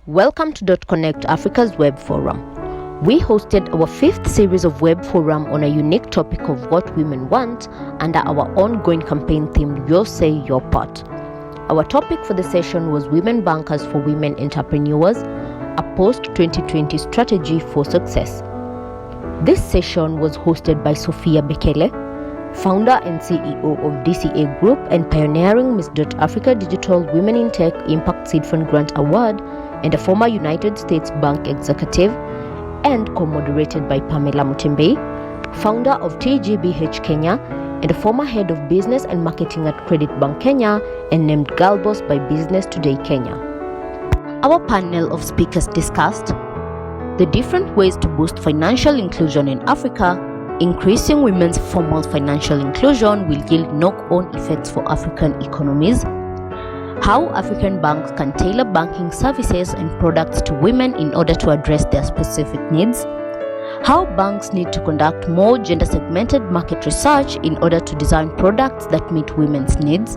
Welcome to DotConnectAfrica's WebForum. We hosted our 5th series of WebForum on a unique topic of what women want under our ongoing campaign theme, Your Say, Your Part. Our topic for the session was Women Bankers for Women Entrepreneurs, a post-2020 strategy for success. This session was hosted by Sophia Bekele, founder and CEO of DCA Group and pioneering Miss Africa Digital Women in Tech Impact Seed Fund Grant Award, and a former United States Bank executive, and co-moderated by Pamela Mutembe, founder of TGBH Kenya, and a former head of business and marketing at Credit Bank Kenya, and named Girl Boss by Business Today Kenya. Our panel of speakers discussed the different ways to boost financial inclusion in Africa. Increasing women's formal financial inclusion will yield knock-on effects for African economies. How African banks can tailor banking services and products to women in order to address their specific needs. How banks need to conduct more gender-segmented market research in order to design products that meet women's needs.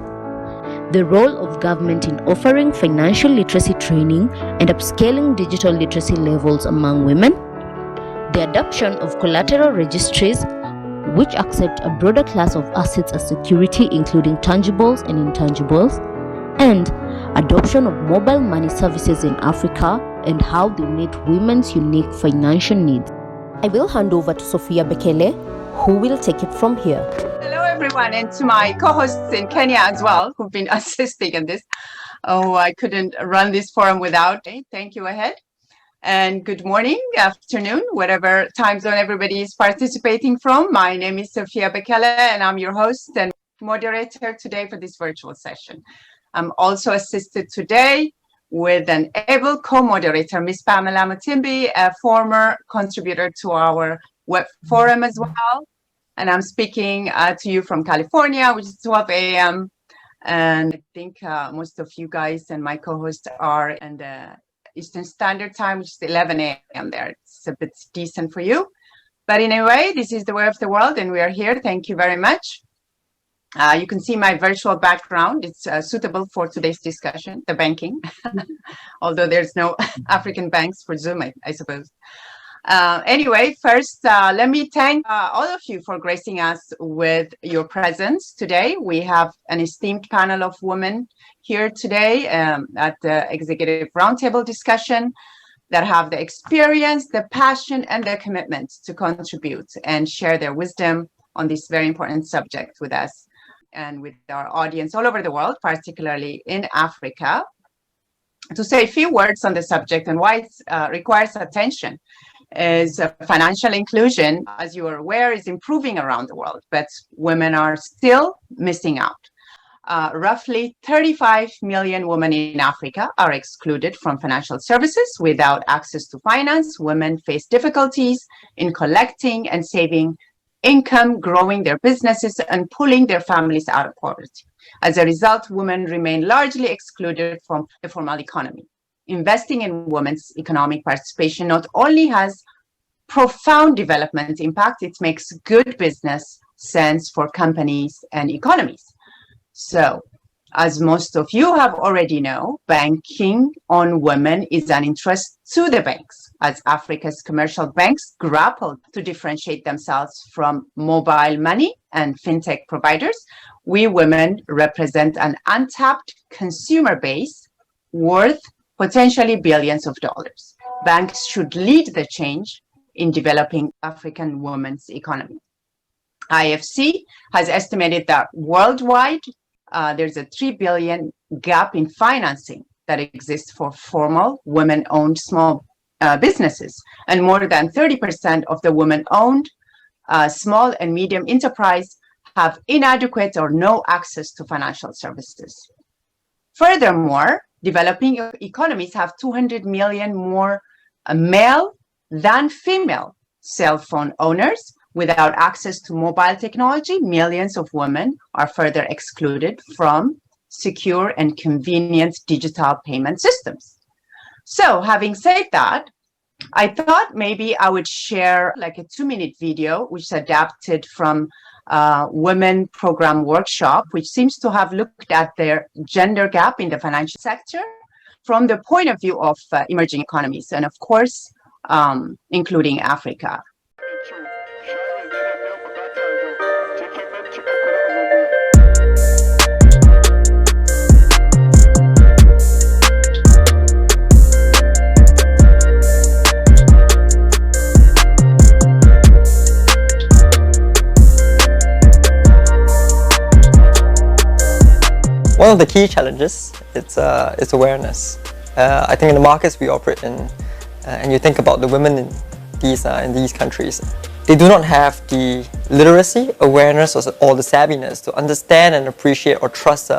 The role of government in offering financial literacy training and upscaling digital literacy levels among women. The adoption of collateral registries, which accept a broader class of assets as security, including tangibles and intangibles, and adoption of mobile money services in Africa and how they meet women's unique financial needs. I will hand over to Sophia Bekele, who will take it from here. Hello, everyone, and to my co-hosts in Kenya as well, who've been assisting in this. Oh, I couldn't run this forum without. Thank you ahead. And good morning, afternoon, whatever time zone everybody is participating from. My name is Sophia Bekele, and I'm your host and moderator today for this virtual session. I'm also assisted today with an able co-moderator, Ms. Pamela Mutembe, a former contributor to our web forum as well. And I'm speaking to you from California, which is 12 a.m. And I think most of you guys and my co-hosts are in the Eastern Standard Time, which is 11 a.m. there. It's a bit decent for you. But anyway, this is the way of the world, and we are here. Thank you very much. You can see my virtual background. It's suitable for today's discussion, the banking, although there's no African banks for Zoom, I suppose. Anyway, first, let me thank all of you for gracing us with your presence today. We have an esteemed panel of women here today at the Executive Roundtable discussion that have the experience, the passion, and the commitment to contribute and share their wisdom on this very important subject with us and with our audience all over the world, particularly in Africa. To say a few words on the subject and why it requires attention is financial inclusion, as you are aware, is improving around the world, but women are still missing out. Roughly 35 million women in Africa are excluded from financial services. Without access to finance, women face difficulties in collecting and saving income, growing their businesses, and pulling their families out of poverty. As a result, women remain largely excluded from the formal economy. Investing in women's economic participation not only has profound development impact, it makes good business sense for companies and economies. So, as most of you have already know, banking on women is an interest to the banks. As Africa's commercial banks grapple to differentiate themselves from mobile money and fintech providers, we women represent an untapped consumer base worth potentially billions of dollars. Banks should lead the change in developing African women's economy. IFC has estimated that worldwide, there's a $3 billion gap in financing that exists for formal women-owned small businesses, and more than 30% of the women-owned small and medium enterprise have inadequate or no access to financial services. Furthermore, developing economies have 200 million more male than female cell phone owners. Without access to mobile technology, millions of women are further excluded from secure and convenient digital payment systems. So, having said that, I thought maybe I would share like a 2-minute video, which is adapted from Women Program Workshop, which seems to have looked at their gender gap in the financial sector from the point of view of emerging economies, and of course, including Africa. One of the key challenges is awareness. I think in the markets we operate in, and you think about the women in these countries, they do not have the literacy, awareness, or the savviness to understand and appreciate or trust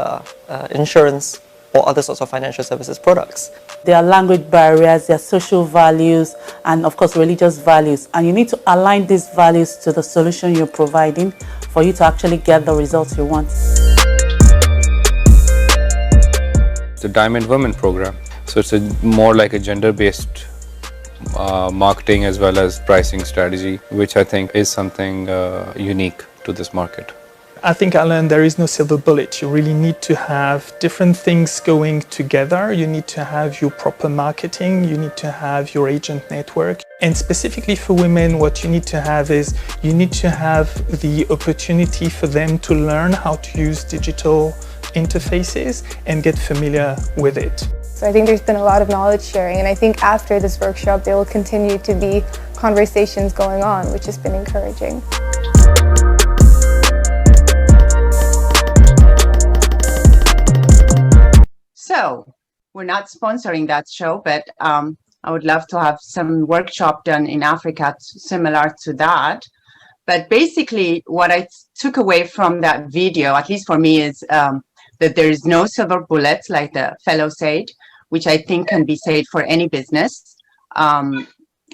insurance or other sorts of financial services products. There are language barriers, there are social values, and of course religious values. And you need to align these values to the solution you're providing for you to actually get the results you want. The Diamond Women program. So it's more like a gender-based marketing as well as pricing strategy, which I think is something unique to this market. I think, Alan, there is no silver bullet. You really need to have different things going together. You need to have your proper marketing. You need to have your agent network. And specifically for women, what you need to have is you need to have the opportunity for them to learn how to use digital interfaces and get familiar with it. So I think there's been a lot of knowledge sharing, and I think after this workshop there will continue to be conversations going on, which has been encouraging. So we're not sponsoring that show, but I would love to have some workshop done in Africa similar to that. But basically what I took away from that video, at least for me, is that there is no silver bullet, like the fellow said, which I think can be said for any business.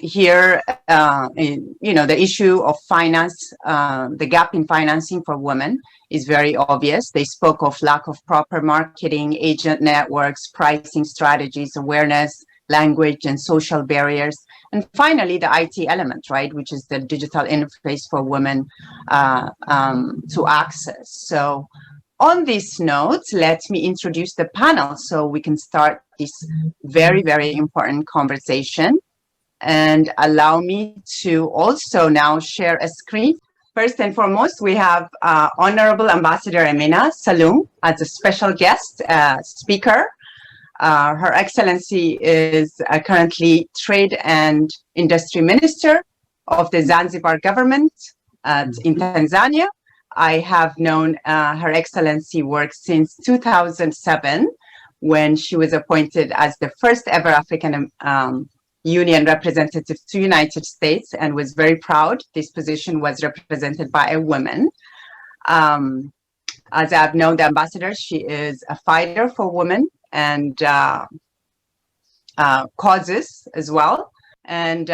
Here, the issue of finance, the gap in financing for women is very obvious. They spoke of lack of proper marketing, agent networks, pricing strategies, awareness, language and social barriers. And finally, the IT element, right, which is the digital interface for women to access. So on this note, let me introduce the panel so we can start this very, very important conversation. And allow me to also now share a screen. First and foremost, we have Honorable Ambassador Amina Saloom as a special guest speaker. Her Excellency is currently Trade and Industry Minister of the Zanzibar government in Tanzania. I have known Her Excellency work since 2007 when she was appointed as the first ever African Union representative to United States, and was very proud this position was represented by a woman. As I've known the ambassador, she is a fighter for women and causes as well. And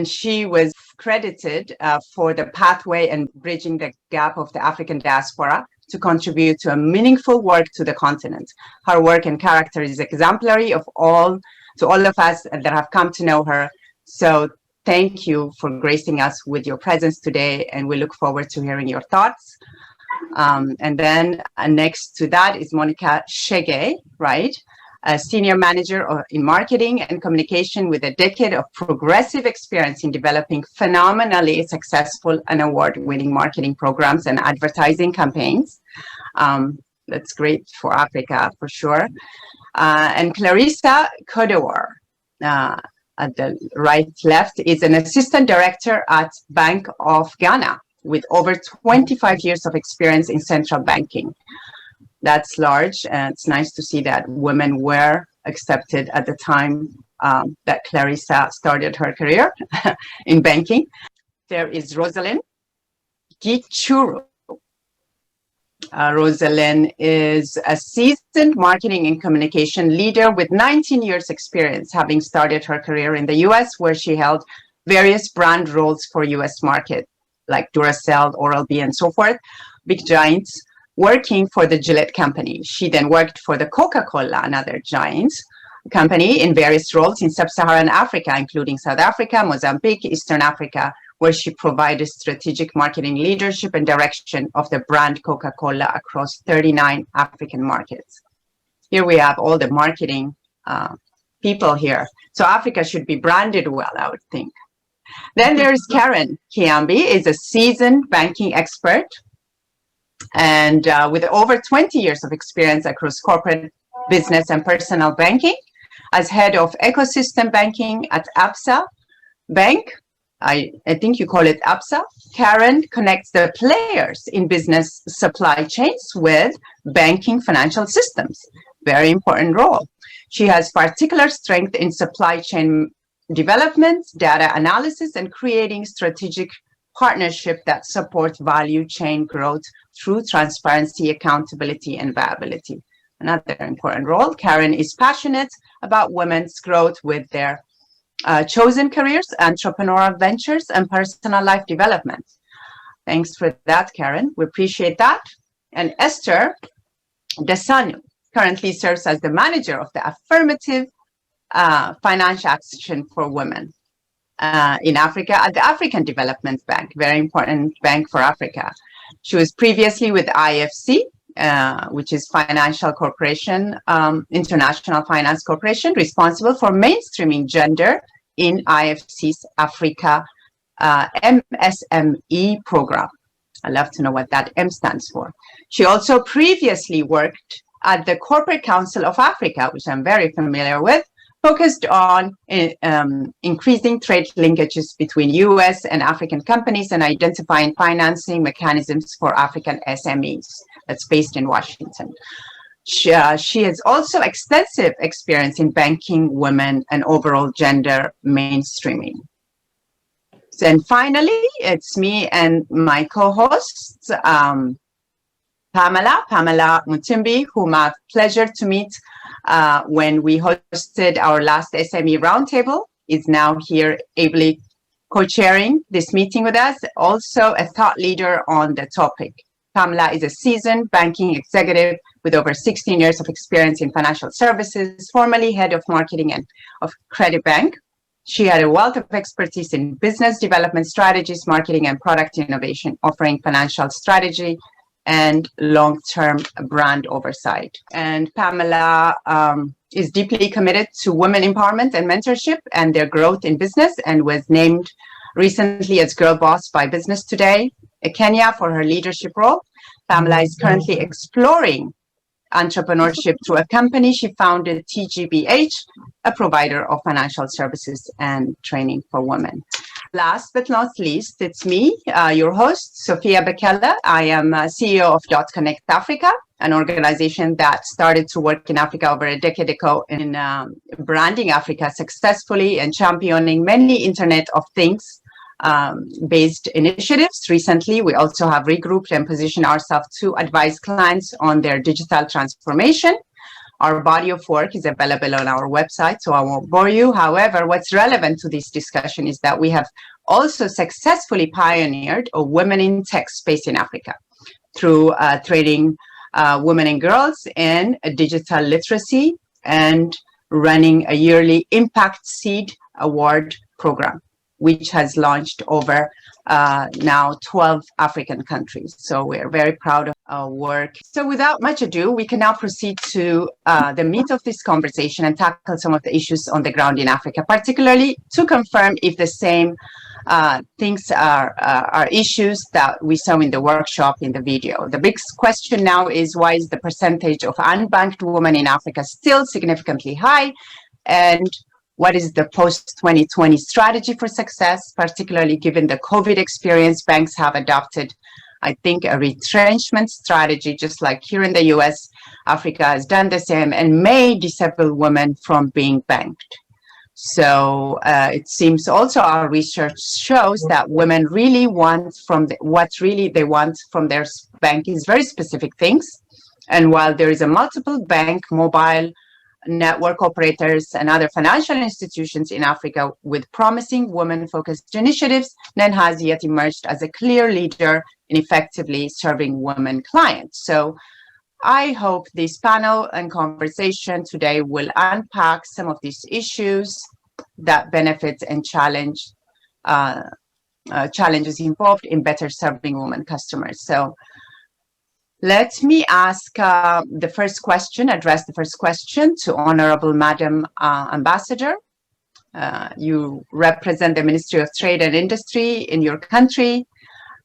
she was credited for the pathway and bridging the gap of the African diaspora to contribute to a meaningful work to the continent. Her work and character is exemplary to all of us that have come to know her. So thank you for gracing us with your presence today, and we look forward to hearing your thoughts. And then next to that is Monica Shege, right? A senior manager in marketing and communication with a decade of progressive experience in developing phenomenally successful and award-winning marketing programs and advertising campaigns. That's great for Africa, for sure. And Clarissa Kodowar, at the left, is an assistant director at Bank of Ghana with over 25 years of experience in central banking. That's large, and it's nice to see that women were accepted at the time that Clarissa started her career in banking. There is Rosalind Gichuru. Rosalind is a seasoned marketing and communication leader with 19 years experience, having started her career in the US, where she held various brand roles for US market, like Duracell, Oral-B, and so forth, big giants, working for the Gillette company. She then worked for the Coca-Cola, another giant company, in various roles in sub-Saharan Africa, including South Africa, Mozambique, Eastern Africa, where she provided strategic marketing leadership and direction of the brand Coca-Cola across 39 African markets. Here we have all the marketing people here. So Africa should be branded well, I would think. Then there's Karen Kiambi, is a seasoned banking expert and with over 20 years of experience across corporate, business, and personal banking. As head of ecosystem banking at Absa Bank, I think you call it Absa, Karen connects the players in business supply chains with banking financial systems. Very important role. She has particular strength in supply chain development, data analysis, and creating strategic partnership that support value chain growth through transparency, accountability, and viability. Another important role. Karen is passionate about women's growth with their chosen careers, entrepreneurial ventures, and personal life development. Thanks for that, Karen. We appreciate that. And Esther Desanu currently serves as the manager of the Affirmative Financial Action for Women in Africa at the African Development Bank, very important bank for Africa. She was previously with IFC, which is Financial Corporation, International Finance Corporation, responsible for mainstreaming gender in IFC's Africa MSME program. I'd love to know what that M stands for. She also previously worked at the Corporate Council of Africa, which I'm very familiar with, focused on increasing trade linkages between US and African companies and identifying financing mechanisms for African SMEs. That's based in Washington. She has also extensive experience in banking, women, and overall gender mainstreaming. And finally, it's me and my co-hosts, Pamela Mutumbi, whom I had pleasure to meet when we hosted our last SME roundtable, is now here ably co-chairing this meeting with us, also a thought leader on the topic. Pamela is a seasoned banking executive with over 16 years of experience in financial services, formerly head of marketing and of Credit Bank. She had a wealth of expertise in business development strategies, marketing, and product innovation, offering financial strategy and long-term brand oversight. And Pamela is deeply committed to women empowerment and mentorship and their growth in business, and was named recently as Girl Boss by Business Today Kenya for her leadership role. Pamela is currently exploring entrepreneurship through a company she founded, TGBH, a provider of financial services and training for women. Last but not least, it's me, your host, Sophia Bekele. I am CEO of DotConnectAfrica, an organization that started to work in Africa over a decade ago in branding Africa successfully and championing many Internet of Things based initiatives. Recently, we also have regrouped and positioned ourselves to advise clients on their digital transformation. Our body of work is available on our website, so I won't bore you. However, what's relevant to this discussion is that we have also successfully pioneered a women in tech space in Africa through training women and girls in digital literacy and running a yearly Impact Seed Award program, which has launched over now 12 African countries. So we're very proud of our work. So without much ado, we can now proceed to the meat of this conversation and tackle some of the issues on the ground in Africa, particularly to confirm if the same things are issues that we saw in the workshop in the video. The big question now is, why is the percentage of unbanked women in Africa still significantly high? And what is the post-2020 strategy for success, particularly given the COVID experience? Banks have adopted, I think, a retrenchment strategy, just like here in the US. Africa has done the same and may disable women from being banked. So it seems also our research shows that women really want what really they want from their bank is very specific things. And while there is a multiple bank, mobile, network operators and other financial institutions in Africa with promising women-focused initiatives, none has yet emerged as a clear leader in effectively serving women clients. So I hope this panel and conversation today will unpack some of these issues that benefit and challenges involved in better serving women customers. So Let me ask address the first question to Honorable Madam Ambassador. You represent the Ministry of Trade and Industry in your country,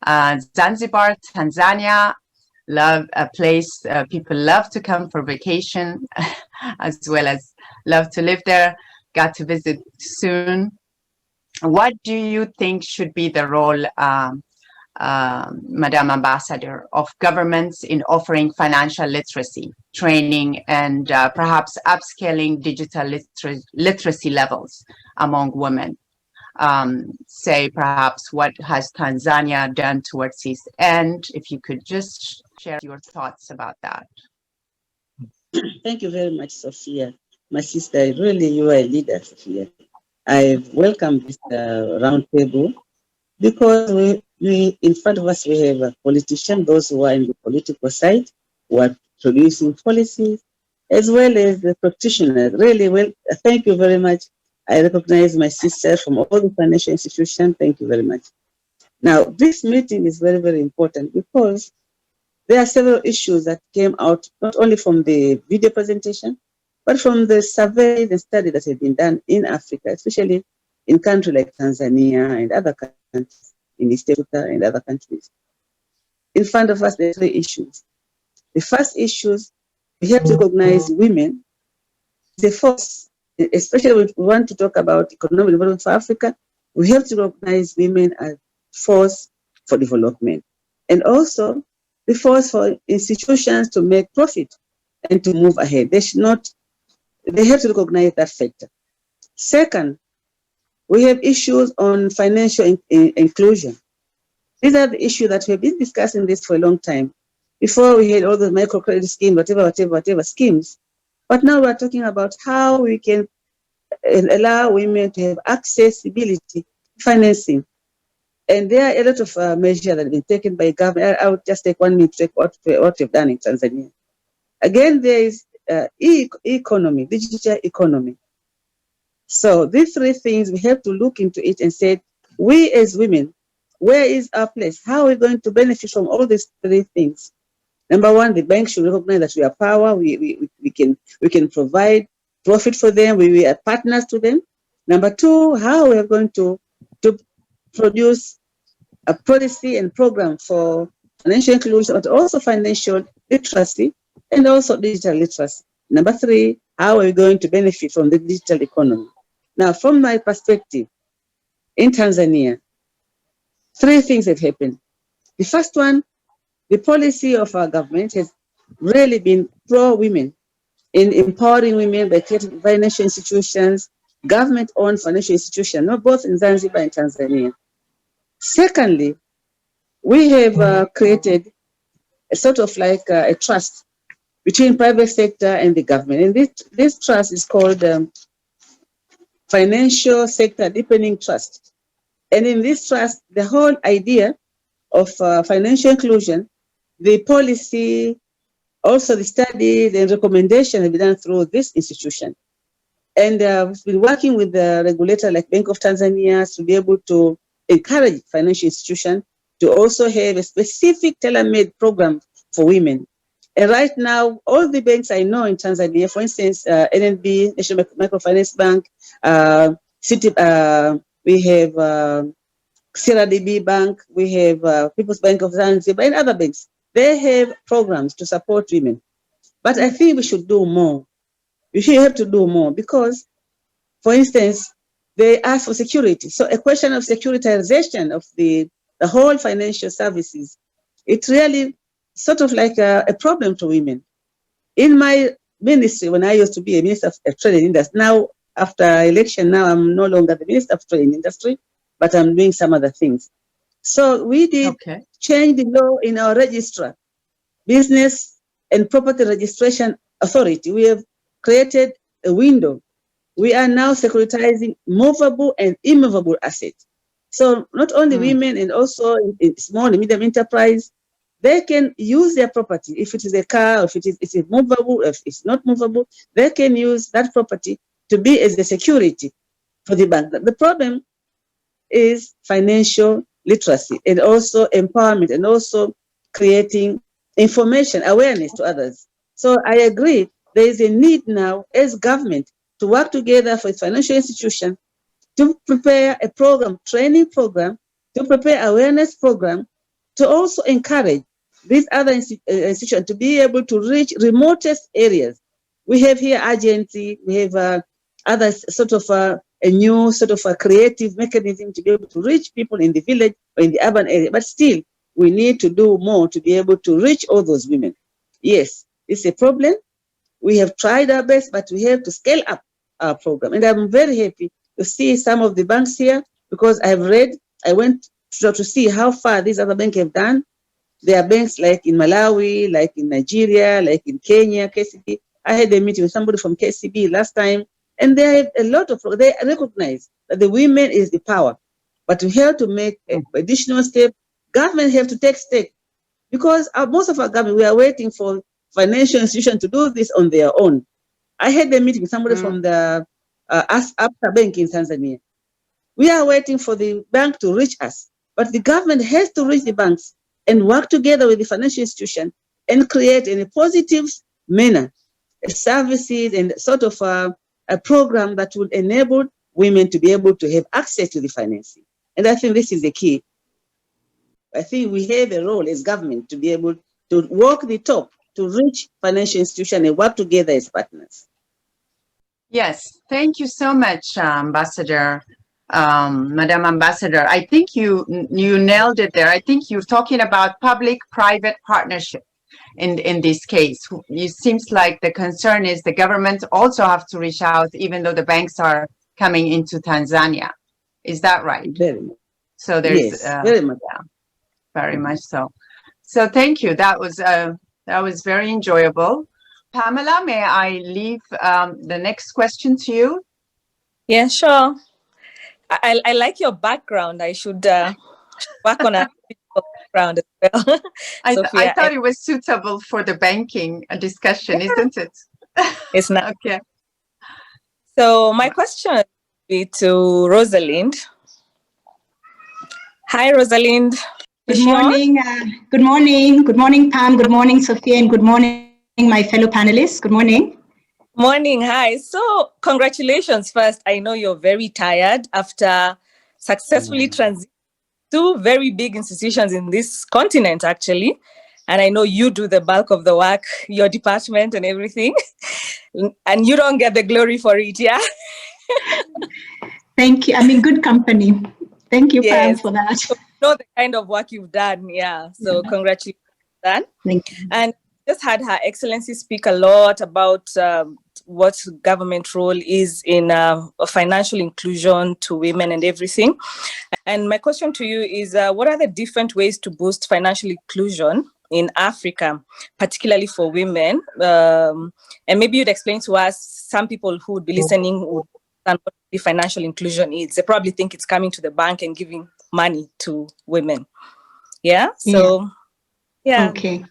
Zanzibar, Tanzania, a place people love to come for vacation, as well as love to live there. Got to visit soon. What do you think should be the role, Madam Ambassador, of governments in offering financial literacy training and perhaps upscaling digital literacy levels among women? Say perhaps what has Tanzania done towards this end? If you could just share your thoughts about that. Thank you very much, Sophia. My sister, really you are a leader, Sophia. I welcome this round table because we in front of us we have a politician, those who are in the political side, who are producing policies, as well as the practitioners. Really well, thank you very much. I recognize my sister from all the financial institutions. Thank you very much. Now, this meeting is very, very important because there are several issues that came out, not only from the video presentation, but from the survey, the study that had been done in Africa, especially in countries like Tanzania and other countries, in East Africa and other countries. In front of us, there are three issues. The first issue is we have to recognize women, the force, especially when we want to talk about economic development for Africa, we have to recognize women as force for development. And also the force for institutions to make profit and to move ahead. They have to recognize that factor. Second, we have issues on financial inclusion. These are the issues that we have been discussing this for a long time. Before we had all the microcredit schemes, whatever schemes. But now we're talking about how we can allow women to have accessibility financing. And there are a lot of measures that have been taken by government. I would just take 1 minute to take what we've done in Tanzania. Again, there is economy, digital economy. So these three things, we have to look into it and say, we as women, where is our place? How are we going to benefit from all these three things? Number one, the bank should recognize that we are power. We can provide profit for them. We are partners to them. Number two, how we are going to produce a policy and program for financial inclusion, but also financial literacy and also digital literacy. Number three, how are we going to benefit from the digital economy? Now, from my perspective, in Tanzania, three things have happened. The first one, the policy of our government has really been pro-women in empowering women by creating financial institutions, government-owned financial institutions, not both in Zanzibar and Tanzania. Secondly, we have created a sort of like a trust between private sector and the government. And this trust is called Financial Sector Deepening Trust. And in this trust, the whole idea of financial inclusion, the policy, also the study, the recommendation have been done through this institution. And we've been working with the regulator like Bank of Tanzania to be able to encourage financial institutions to also have a specific tailor-made program for women. And right now, all the banks I know in Tanzania, for instance, NNB, National Microfinance Bank, City, we have CRDB Bank, we have People's Bank of Zanzibar, and other banks. They have programs to support women. But I think we should do more. We should have to do more because, for instance, they ask for security. So a question of securitization of the whole financial services, it's really sort of like a problem to women. In my ministry, when I used to be a minister of trade and industry, now after election, now I'm no longer the minister of trade and industry, but I'm doing some other things. So we did change the law in our registrar, Business and Property Registration Authority. We have created a window. We are now securitizing movable and immovable assets. So not only women and also in small and medium enterprise, they can use their property. If it is a car, if it's movable, if it's not movable, they can use that property to be as the security for the bank. The problem is financial literacy and also empowerment and also creating information, awareness to others. So I agree, there is a need now as government to work together for financial institutions to prepare a program, training program, to prepare awareness program, to also encourage these other institutions to be able to reach remotest areas. We have here agency, we have other sort of a new sort of a creative mechanism to be able to reach people in the village or in the urban area, but still we need to do more to be able to reach all those women. Yes, it's a problem. We have tried our best, but we have to scale up our program. And I'm very happy to see some of the banks here, because I went to see how far these other banks have done. There are banks like in Malawi, like in Nigeria, like in Kenya, KCB. I had a meeting with somebody from KCB last time, and they have a lot of, they recognize that the women is the power, but we have to make an additional step. Government have to take steps, because most of our government, we are waiting for financial institutions to do this on their own. I had a meeting with somebody from the Absa Bank in Tanzania. We are waiting for the bank to reach us, but the government has to reach the banks and work together with the financial institution and create in a positive manner services and sort of a program that would enable women to be able to have access to the financing. And I think this is the key. I think we have a role as government to be able to walk the talk, to reach financial institutions and work together as partners. Yes, thank you so much, Ambassador, Madam Ambassador. I think you nailed it there. I think you're talking about public-private partnership in this case. It seems like the concern is the government also have to reach out, even though the banks are coming into Tanzania. Is that right? Very much. So there's yes, very much. Yeah, very much so. So thank you. That was very enjoyable. Pamela, may I leave the next question to you? Yeah, sure. I like your background. I should work on a background as well. I thought it was suitable for the banking discussion, isn't it? It's not. Okay. So my question would be to Rosalind. Hi, Rosalind. Good morning. Good morning. Good morning, Pam. Good morning, Sophia. And good morning, my fellow panelists. Good morning. Morning. Hi. So congratulations first. I know you're very tired after successfully transitioning two very big institutions in this continent, actually. And I know you do the bulk of the work, your department and everything. And you don't get the glory for it, yeah? Thank you. I'm in good company. Thank you, Pam, for that. So you know the kind of work you've done, yeah. So congratulations on that. Thank you. And just had Her Excellency speak a lot about what government role is in financial inclusion to women and everything. And my question to you is, what are the different ways to boost financial inclusion in Africa, particularly for women? And maybe you'd explain to us, some people who would be listening would understand what the financial inclusion is. They probably think it's coming to the bank and giving money to women. Yeah? So, yeah. Okay.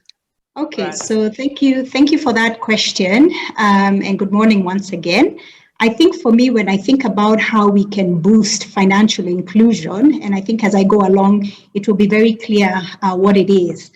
Okay, so thank you for that question, and good morning once again. I think for me, when I think about how we can boost financial inclusion, and I think as I go along, it will be very clear what it is.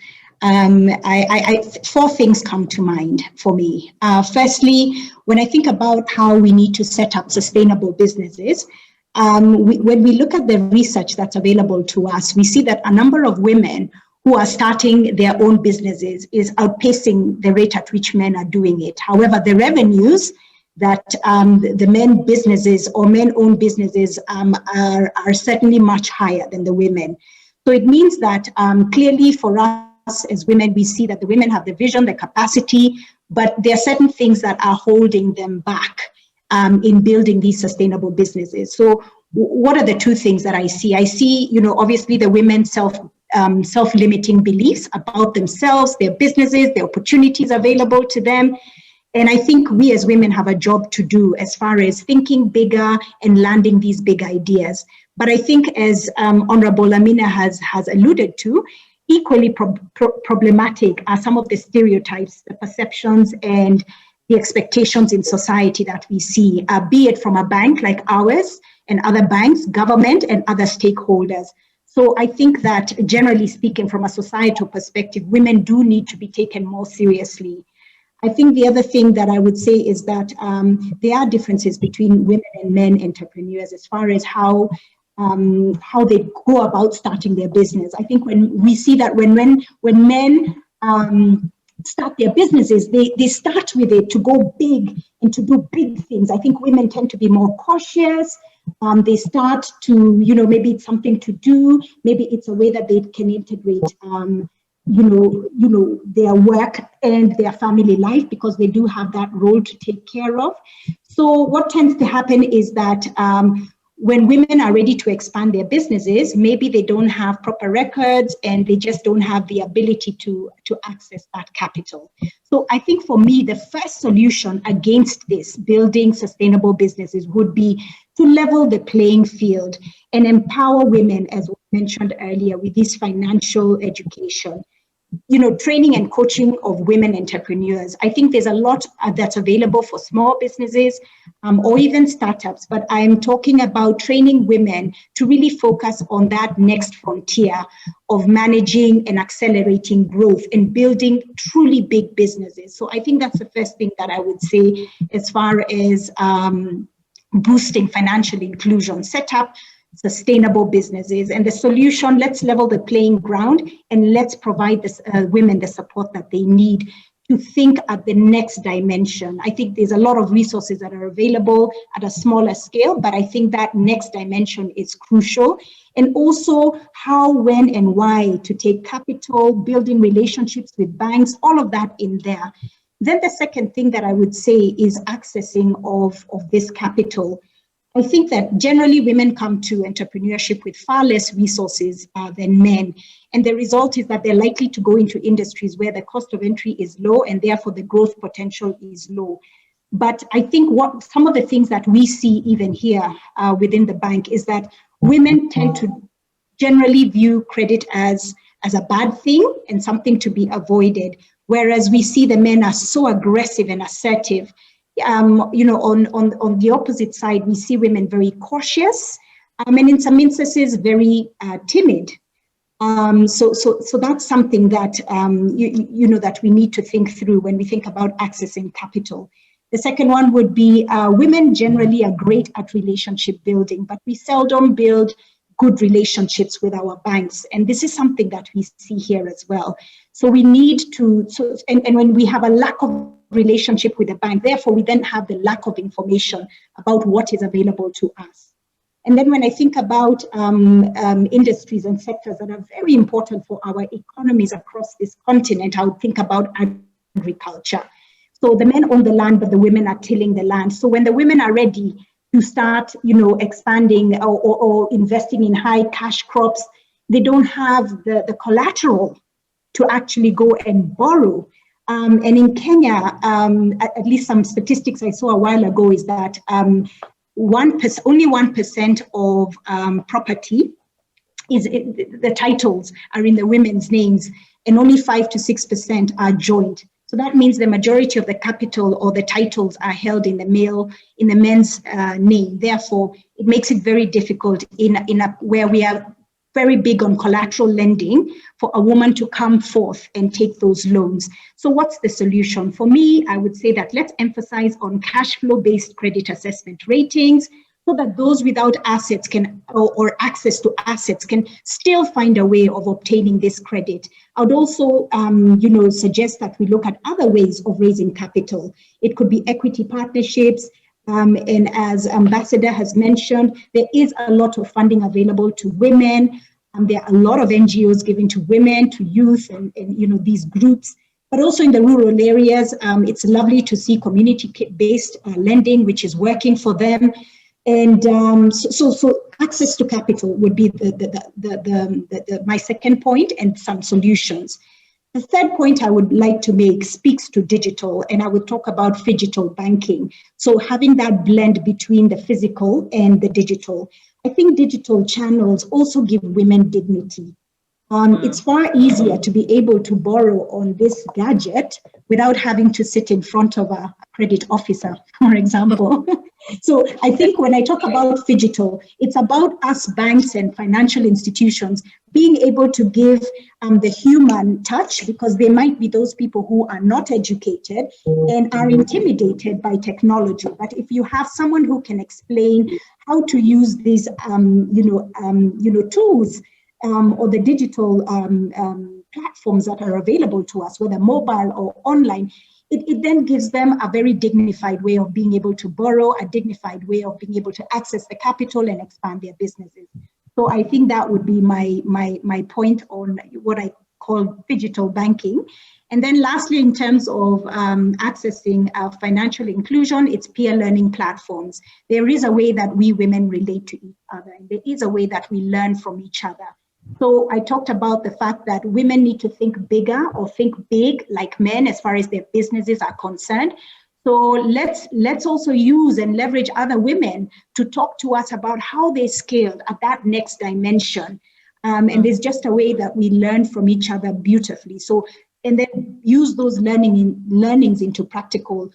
Four things come to mind for me. Firstly, when I think about how we need to set up sustainable businesses, when we look at the research that's available to us, we see that a number of women who are starting their own businesses is outpacing the rate at which men are doing it. However, the revenues that the men businesses or men-owned businesses are certainly much higher than the women. So it means that clearly for us as women, we see that the women have the vision, the capacity, but there are certain things that are holding them back in building these sustainable businesses. So what are the two things that I see? I see, obviously the women self-limiting beliefs about themselves, their businesses, the opportunities available to them. And I think we as women have a job to do as far as thinking bigger and landing these big ideas. But I think as Honorable Amina has alluded to, equally problematic are some of the stereotypes, the perceptions and the expectations in society that we see, be it from a bank like ours and other banks, government and other stakeholders. So I think that generally speaking, from a societal perspective, women do need to be taken more seriously. I think the other thing that I would say is that there are differences between women and men entrepreneurs as far as how they go about starting their business. I think when we see that when men start their businesses, they start with it to go big and to do big things. I think women tend to be more cautious. They start to, maybe it's something to do, maybe it's a way that they can integrate their work and their family life, because they do have that role to take care of. So what tends to happen is that when women are ready to expand their businesses, maybe they don't have proper records and they just don't have the ability to access that capital. So I think for me, the first solution against this, building sustainable businesses, would be to level the playing field and empower women, as we mentioned earlier, with this financial education. Training and coaching of women entrepreneurs. I think there's a lot that's available for small businesses or even startups, but I'm talking about training women to really focus on that next frontier of managing and accelerating growth and building truly big businesses. So I think that's the first thing that I would say as far as boosting financial inclusion. Set up sustainable businesses, and the solution, let's level the playing ground and let's provide this, women the support that they need to think at the next dimension. I think there's a lot of resources that are available at a smaller scale, but I think that next dimension is crucial. And also how, when, and why to take capital, building relationships with banks, all of that in there. Then the second thing that I would say is accessing of this capital. I think that generally women come to entrepreneurship with far less resources than men. And the result is that they're likely to go into industries where the cost of entry is low and therefore the growth potential is low. But I think some of the things that we see even here within the bank is that women tend to generally view credit as a bad thing and something to be avoided, whereas we see the men are so aggressive and assertive. On the opposite side, we see women very cautious, and in some instances very timid. So that's something that that we need to think through when we think about accessing capital. The second one would be women generally are great at relationship building, but we seldom build good relationships with our banks, and this is something that we see here as well. So we need to, and when we have a lack of relationship with the bank, therefore we then have the lack of information about what is available to us. And then when I think about industries and sectors that are very important for our economies across this continent, I would think about agriculture. So the men own the land, but the women are tilling the land. So when the women are ready to start, expanding or investing in high cash crops, they don't have the collateral to actually go and borrow. And in Kenya, at least some statistics I saw a while ago is that only 1% of property the titles are in the women's names, and only 5 to 6% are joint. So that means the majority of the capital or the titles are held in the men's name. Therefore, it makes it very difficult where we are very big on collateral lending for a woman to come forth and take those loans. So what's the solution? For me, I would say that let's emphasize on cash flow-based credit assessment ratings so that those without assets or access to assets can still find a way of obtaining this credit. I would also, suggest that we look at other ways of raising capital. It could be equity partnerships, and as Ambassador has mentioned, there is a lot of funding available to women. There are a lot of NGOs giving to women, to youth, and these groups. But also in the rural areas, it's lovely to see community-based lending, which is working for them. And so access to capital would be my second point, and some solutions. The third point I would like to make speaks to digital, and I would talk about phygital banking. So having that blend between the physical and the digital. I think digital channels also give women dignity. It's far easier to be able to borrow on this gadget without having to sit in front of a credit officer, for example. So I think when I talk about phygital, it's about us banks and financial institutions being able to give the human touch, because there might be those people who are not educated and are intimidated by technology. But if you have someone who can explain how to use these, tools or the digital platforms that are available to us, whether mobile or online, it then gives them a very dignified way of being able to borrow, a dignified way of being able to access the capital and expand their businesses. So I think that would be my point on what I call digital banking. And then lastly, in terms of accessing financial inclusion, it's peer learning platforms. There is a way that we women relate to each other, and there is a way that we learn from each other. So I talked about the fact that women need to think bigger or think big like men as far as their businesses are concerned. So let's also use and leverage other women to talk to us about how they scaled at that next dimension. And there's just a way that we learn from each other beautifully. So, and then use those learnings into practical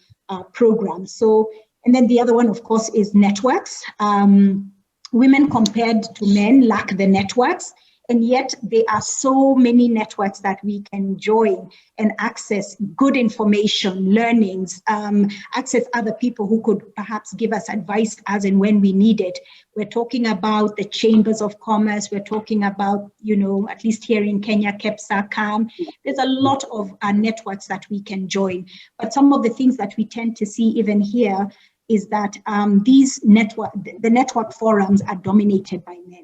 programs. So, and then the other one, of course, is networks. Women compared to men lack the networks. And yet there are so many networks that we can join and access good information, learnings, access other people who could perhaps give us advice as and when we need it. We're talking about the chambers of commerce. We're talking about, at least here in Kenya, KEPSA, CAM. There's a lot of networks that we can join. But some of the things that we tend to see even here is that the network forums are dominated by men.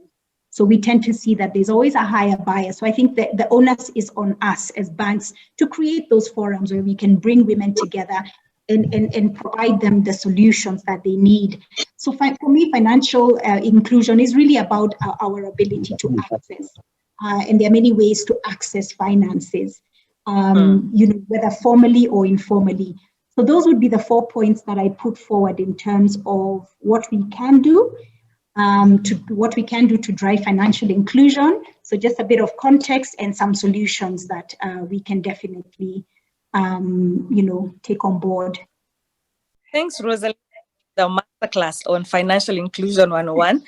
So we tend to see that there's always a higher bias. So I think that the onus is on us as banks to create those forums where we can bring women together and provide them the solutions that they need. So for me, financial inclusion is really about our ability to access. And there are many ways to access finances, whether formally or informally. So those would be the 4 points that I put forward in terms of what we can do. To drive financial inclusion. So just a bit of context and some solutions that we can definitely, take on board. Thanks, Rosalie, the masterclass on financial inclusion 101.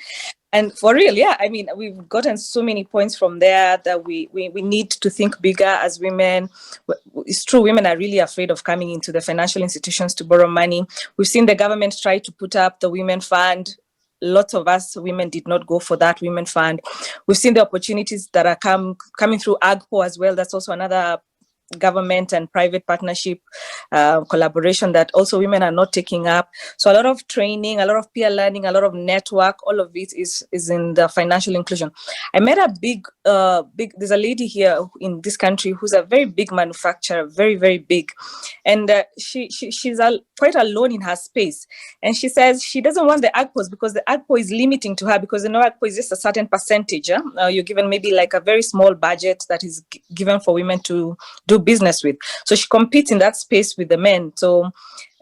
And for real, I mean, we've gotten so many points from there that we need to think bigger as women. It's true, women are really afraid of coming into the financial institutions to borrow money. We've seen the government try to put up the Women Fund. Lots of us women did not go for that Women Fund. We've seen the opportunities that are coming through AGPO as well. That's also another government and private partnership collaboration that also women are not taking up. So a lot of training, a lot of peer learning, a lot of network, all of it is in the financial inclusion. I met a big, there's a lady here in this country who's a very big manufacturer, very, very big. And she's quite alone in her space. And she says she doesn't want the AGPOs because the AGPO is limiting to her, because the AGPO is just a certain percentage. You're given maybe like a very small budget that is given for women to do business with. So she competes in that space with the men. So,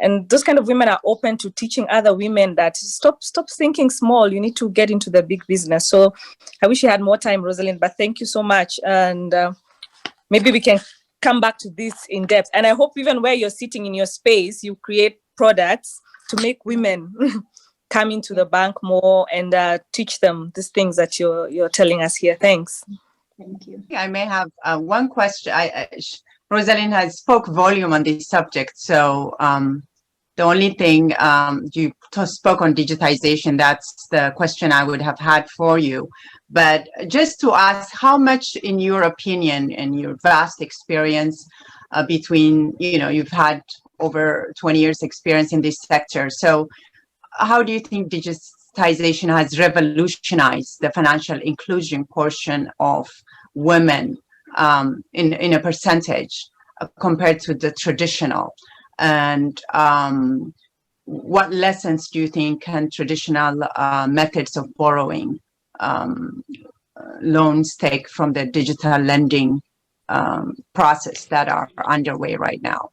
and those kind of women are open to teaching other women that stop thinking small. You need to get into the big business. So I wish you had more time, Rosalind, but thank you so much. And maybe we can come back to this in depth. And I hope even where you're sitting in your space, you create products to make women come into the bank more and teach them these things that you're telling us here. Thanks. Thank you. I may have one question. Rosalind has spoke volume on this subject. So the only thing you spoke on digitization, that's the question I would have had for you. But just to ask, how much, in your opinion and your vast experience between, you've had over 20 years experience in this sector. So how do you think digitization has revolutionized the financial inclusion portion of women in a percentage compared to the traditional? And what lessons do you think can traditional methods of borrowing loans take from the digital lending process that are underway right now?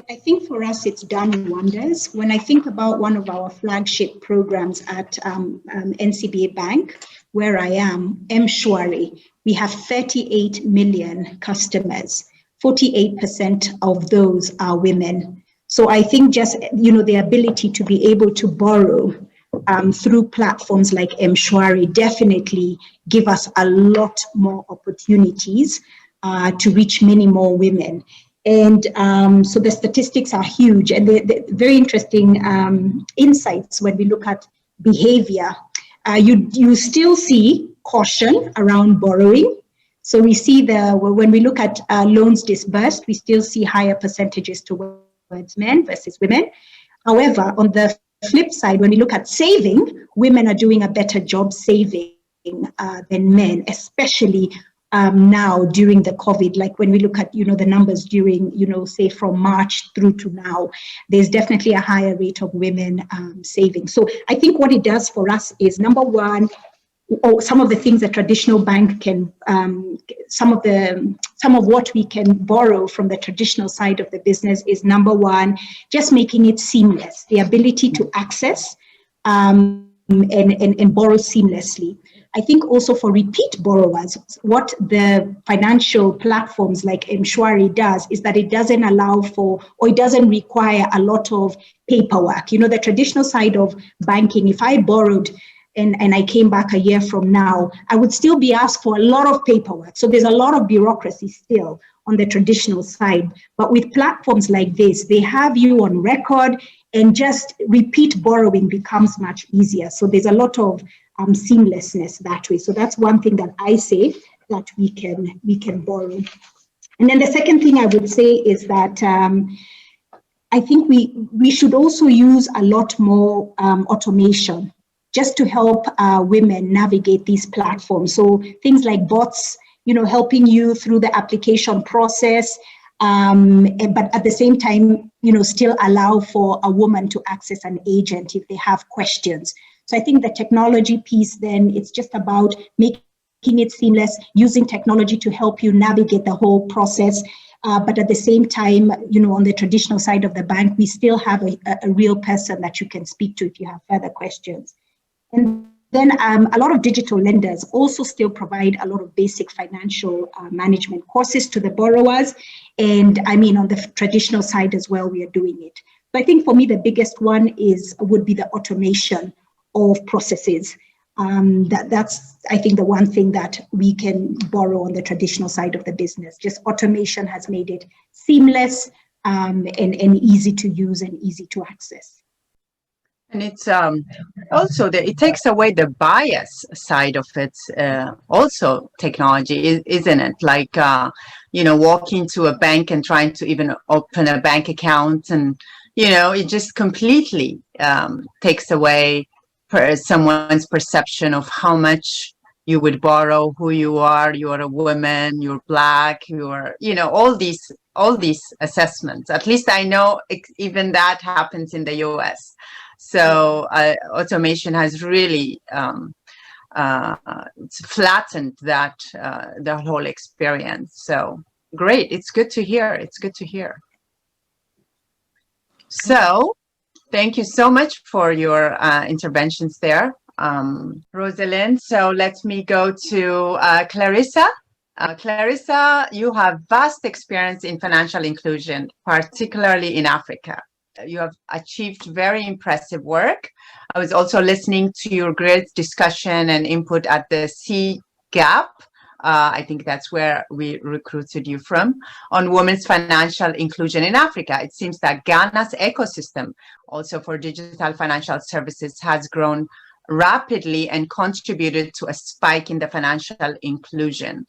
I think for us, it's done wonders. When I think about one of our flagship programs at NCBA Bank, where I am, M-Shwari, we have 38 million customers. 48% of those are women. So I think just, the ability to be able to borrow through platforms like M-Shwari definitely give us a lot more opportunities to reach many more women. And so the statistics are huge, and they're very interesting insights when we look at behavior. You still see caution around borrowing. So we see when we look at loans disbursed, we still see higher percentages towards men versus women. However, on the flip side, when we look at saving, women are doing a better job saving than men, especially now during the COVID. Like when we look at, the numbers during, say from March through to now, there's definitely a higher rate of women saving. So I think what it does for us is, number one, some of the things the traditional bank can, some of what we can borrow from the traditional side of the business is, number one, just making it seamless, the ability to access and borrow seamlessly. I think also for repeat borrowers, what the financial platforms like M-Shwari does is that it doesn't allow for, or it doesn't require a lot of paperwork. The traditional side of banking, if I borrowed and I came back a year from now, I would still be asked for a lot of paperwork. So there's a lot of bureaucracy still on the traditional side. But with platforms like this, they have you on record, and just repeat borrowing becomes much easier. So there's a lot of seamlessness that way. So that's one thing that I say that we can borrow. And then the second thing I would say is that I think we should also use a lot more automation just to help women navigate these platforms. So things like bots, helping you through the application process, but at the same time, still allow for a woman to access an agent if they have questions. So I think the technology piece, then it's just about making it seamless, using technology to help you navigate the whole process. But at the same time, on the traditional side of the bank, we still have a real person that you can speak to if you have further questions. And then a lot of digital lenders also still provide a lot of basic financial management courses to the borrowers. And I mean, on the traditional side as well, we are doing it. So I think for me, the biggest one would be the automation of processes. That's, I think, the one thing that we can borrow on the traditional side of the business. Just automation has made it seamless and easy to use and easy to access. And it's also it takes away the bias side of it. Also, technology, isn't it? Like walk into a bank and trying to even open a bank account, and it just completely takes away someone's perception of how much you would borrow, who you are a woman, you're Black, you're all these assessments. At least I know even that happens in the US. So automation has really flattened that the whole experience. So great, it's good to hear. It's good to hear. So thank you so much for your interventions there, Rosalind. So let me go to Clarissa. Clarissa, you have vast experience in financial inclusion, particularly in Africa. You have achieved very impressive work. I was also listening to your great discussion and input at the CGAP. I think that's where we recruited you from, on women's financial inclusion in Africa. It seems that Ghana's ecosystem also for digital financial services has grown rapidly and contributed to a spike in the financial inclusion.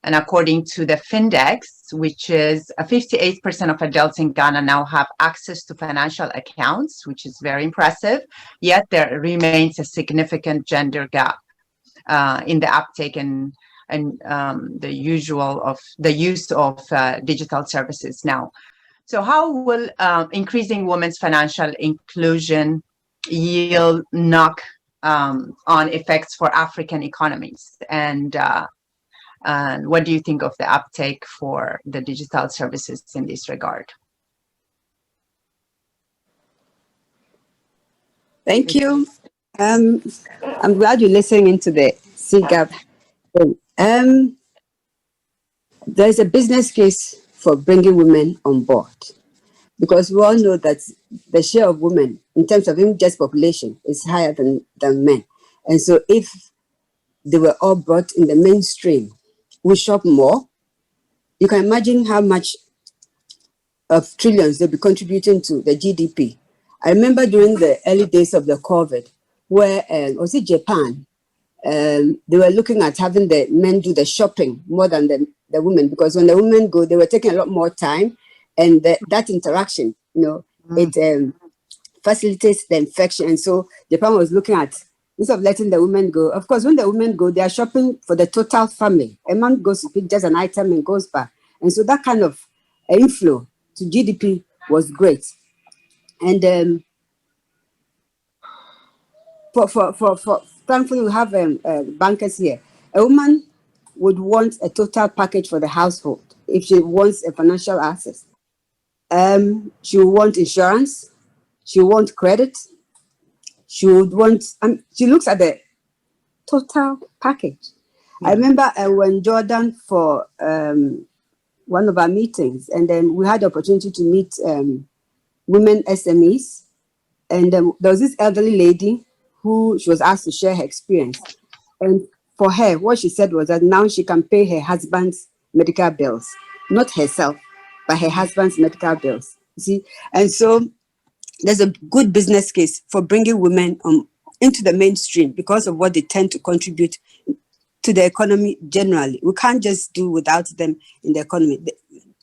And according to the Findex, which is 58% of adults in Ghana now have access to financial accounts, which is very impressive, yet there remains a significant gender gap in the uptake and the use of digital services now. So how will increasing women's financial inclusion yield knock-on effects for African economies? And what do you think of the uptake for the digital services in this regard? Thank you. I'm glad you're listening into the CGAP. There's a business case for bringing women on board. because we all know that the share of women in terms of even just population is higher than men. And so if they were all brought in the mainstream, we shop more. You can imagine how much of trillions they'll be contributing to the GDP. I remember during the early days of the COVID, where was it Japan? They were looking at having the men do the shopping more than the women, because when the women go, they were taking a lot more time, and that interaction, it facilitates the infection. And so Japan was looking at, instead of letting the women go, of course, when the women go, they are shopping for the total family. A man goes to pick just an item and goes back. And so that kind of inflow to GDP was great. And for thankfully, we have bankers here. A woman would want a total package for the household if she wants a financial access. She would want insurance. She would want credit. She would want, she looks at the total package. I remember when Jordan for one of our meetings, and then we had the opportunity to meet women SMEs. And there was this elderly lady who she was asked to share her experience. And for her, what she said was that now she can pay her husband's medical bills, not herself, but her husband's medical bills. You see? And so there's a good business case for bringing women into the mainstream because of what they tend to contribute to the economy generally. We can't just do without them in the economy.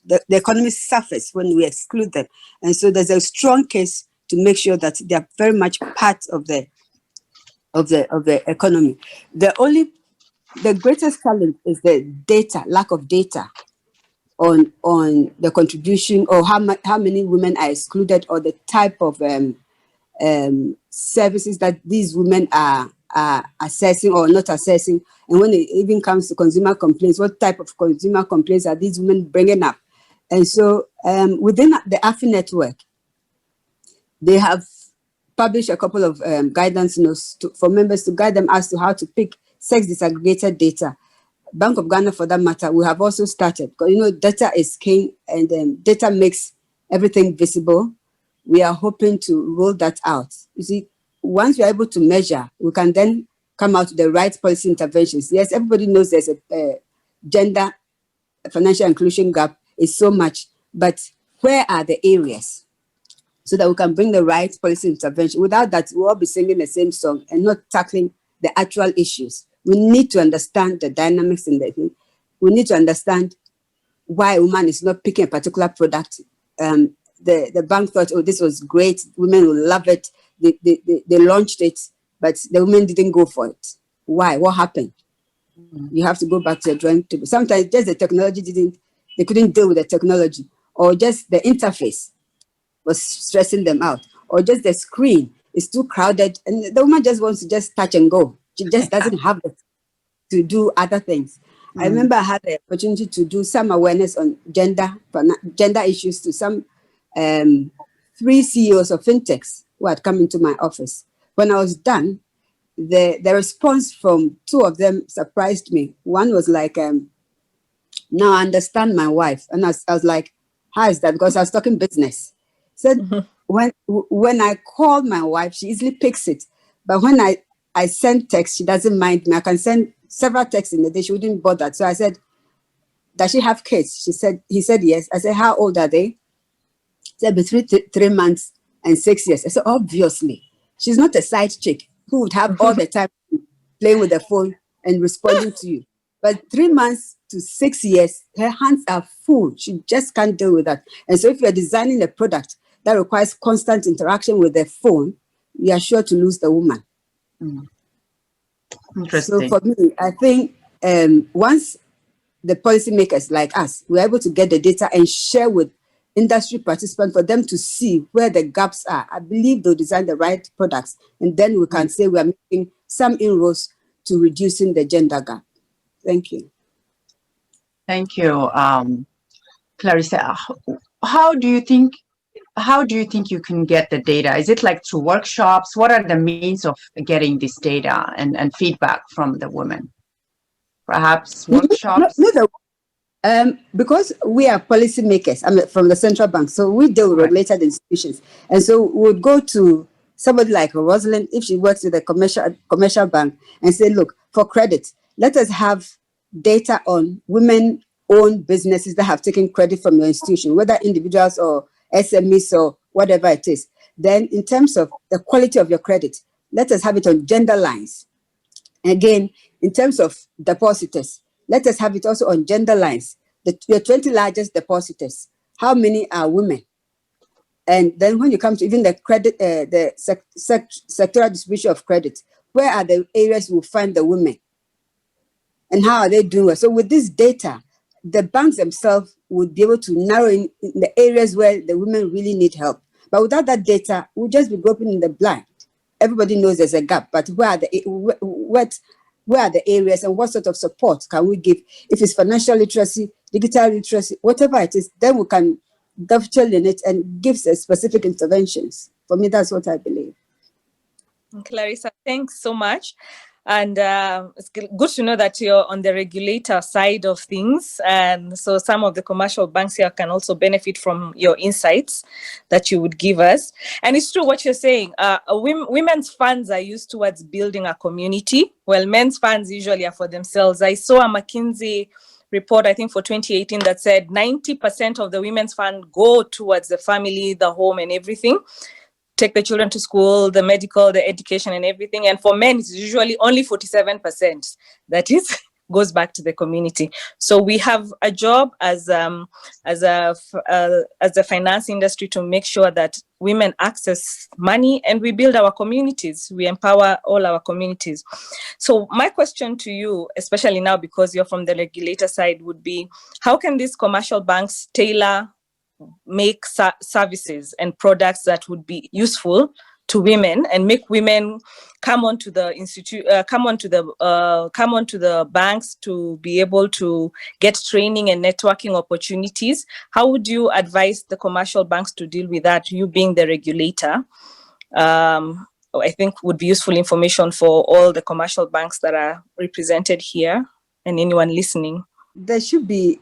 The economy suffers when we exclude them. And so there's a strong case to make sure that they are very much part of the economy. The greatest challenge is the data, lack of data on the contribution, or how many women are excluded, or the type of services that these women are assessing or not assessing. And when it even comes to consumer complaints, what type of consumer complaints are these women bringing up? And so within the AFI network, they have published a couple of guidance notes for members to guide them as to how to pick sex disaggregated data. Bank of Ghana, for that matter, we have also started, because data is king, and data makes everything visible. We are hoping to roll that out. You see, once we are able to measure, we can then come out with the right policy interventions. Yes, everybody knows there's a gender financial inclusion gap is so much, but where are the areas so that we can bring the right policy intervention? Without that, we'll all be singing the same song and not tackling the actual issues. We need to understand the dynamics in the thing. We need to understand why a woman is not picking a particular product. The bank thought, oh, this was great, women will love it. They launched it, but the women didn't go for it. Why? What happened? You have to go back to the drawing table. Sometimes just the technology they couldn't deal with the technology, or just the interface was stressing them out, or just the screen is too crowded and the woman just wants to just touch and go. She just doesn't have it to do other things. I remember I had the opportunity to do some awareness on gender issues to some 3 CEOs of fintechs who had come into my office. When I was done, the response from 2 of them surprised me. One was like, now I understand my wife. And I was like, how is that? Because I was talking business. Said, when I call my wife, she easily picks it. But when I send text, she doesn't mind me. I can send several texts in a day. She wouldn't bother. So I said, does she have kids? He said, yes. I said, how old are they? He said, between 3 months and 6 years. I said, obviously, she's not a side chick who would have all the time playing with the phone and responding to you. But 3 months to 6 years, her hands are full. She just can't deal with that. And so if you're designing a product that requires constant interaction with the phone, you are sure to lose the woman. Interesting. So for me, I think once the policymakers like us, we're able to get the data and share with industry participants for them to see where the gaps are, I believe they'll design the right products. And then we can say we are making some inroads to reducing the gender gap. Thank you. Thank you, Clarissa. How do you think you can get the data? Is it like through workshops? What are the means of getting this data and feedback from the women? Perhaps workshops? Because we are policymakers, I mean, from the central bank, so we deal with regulated institutions, and so we would go to somebody like Rosalind, if she works with a commercial bank, and say, look, for credit, let us have data on women-owned businesses that have taken credit from your institution, whether individuals or SMEs or whatever it is. Then in terms of the quality of your credit, let us have it on gender lines. Again, in terms of depositors, let us have it also on gender lines. Your 20 largest depositors, how many are women? And then when you come to even the credit, the sectoral distribution of credit, where are the areas you will find the women? And how are they doing it? So with this data, the banks themselves would be able to narrow in the areas where the women really need help. But without that data, we'll just be groping in the blind. Everybody knows there's a gap, but where are the areas and what sort of support can we give? If it's financial literacy, digital literacy, whatever it is, then we can dovetail in it and give specific interventions. For me, that's what I believe. Clarissa, thanks so much. And it's good to know that you're on the regulator side of things. And so some of the commercial banks here can also benefit from your insights that you would give us. And it's true what you're saying. Women's funds are used towards building a community, while men's funds usually are for themselves. I saw a McKinsey report, I think for 2018, that said 90% of the women's fund go towards the family, the home and everything. Take the children to school, the medical, the education and everything. And for men, it's usually only 47% that is goes back to the community. So we have a job as a finance industry to make sure that women access money and we build our communities. We empower all our communities. So my question to you, especially now because you're from the regulator side, would be, how can these commercial banks tailor make services and products that would be useful to women and make women come onto the banks to be able to get training and networking opportunities? How would you advise the commercial banks to deal with that, you being the regulator? I think would be useful information for all the commercial banks that are represented here and anyone listening. There should be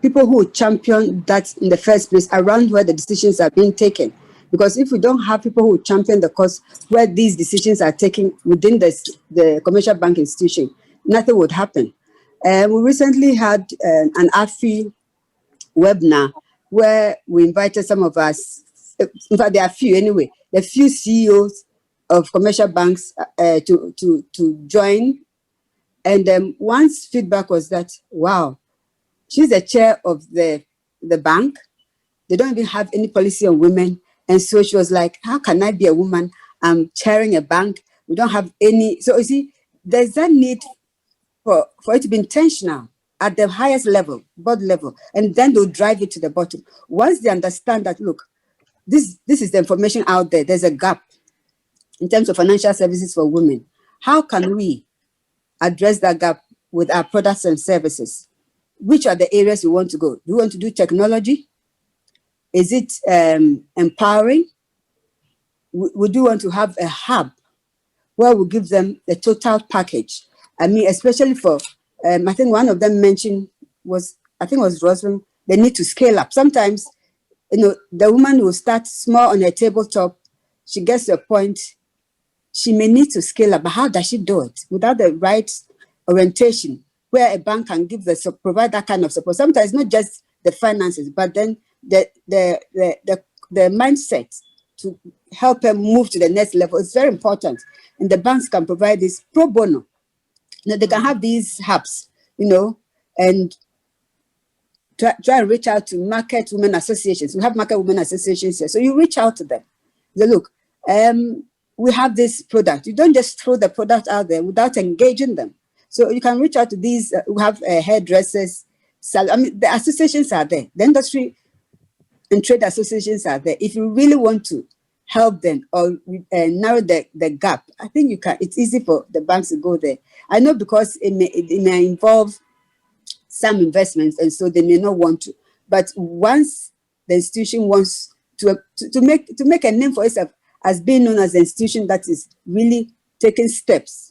people who champion that in the first place around where the decisions are being taken. Because if we don't have people who champion the cause where these decisions are taken within the commercial bank institution, nothing would happen. We recently had an AFI webinar where we invited some of us, in fact, there are few anyway, the few CEOs of commercial banks to join. And one's feedback was that, wow, she's the chair of the bank. They don't even have any policy on women. And so she was like, how can I be a woman? I'm chairing a bank. We don't have any. So you see, there's that need for it to be intentional at the highest level, board level, and then they'll drive it to the bottom. Once they understand that, look, this is the information out there. There's a gap in terms of financial services for women. How can we address that gap with our products and services? Which are the areas we want to go? Do we want to do technology? Is it empowering? We do want to have a hub where we give them the total package. I mean, especially for, I think one of them mentioned was Rosalind, they need to scale up. Sometimes, the woman will start small on her tabletop. She gets to a point, she may need to scale up, but how does she do it? Without the right orientation, where a bank can provide that kind of support. Sometimes not just the finances, but then the mindset to help them move to the next level is very important. And the banks can provide this pro bono. They can have these hubs, and try and reach out to market women associations. We have market women associations here. So you reach out to them. Say, look, we have this product. You don't just throw the product out there without engaging them. So you can reach out to these, we have hairdressers. The associations are there. The industry and trade associations are there. If you really want to help them or narrow the gap, I think you can. It's easy for the banks to go there. I know because it may involve some investments, and so they may not want to. But once the institution wants to make a name for itself as being known as an institution that is really taking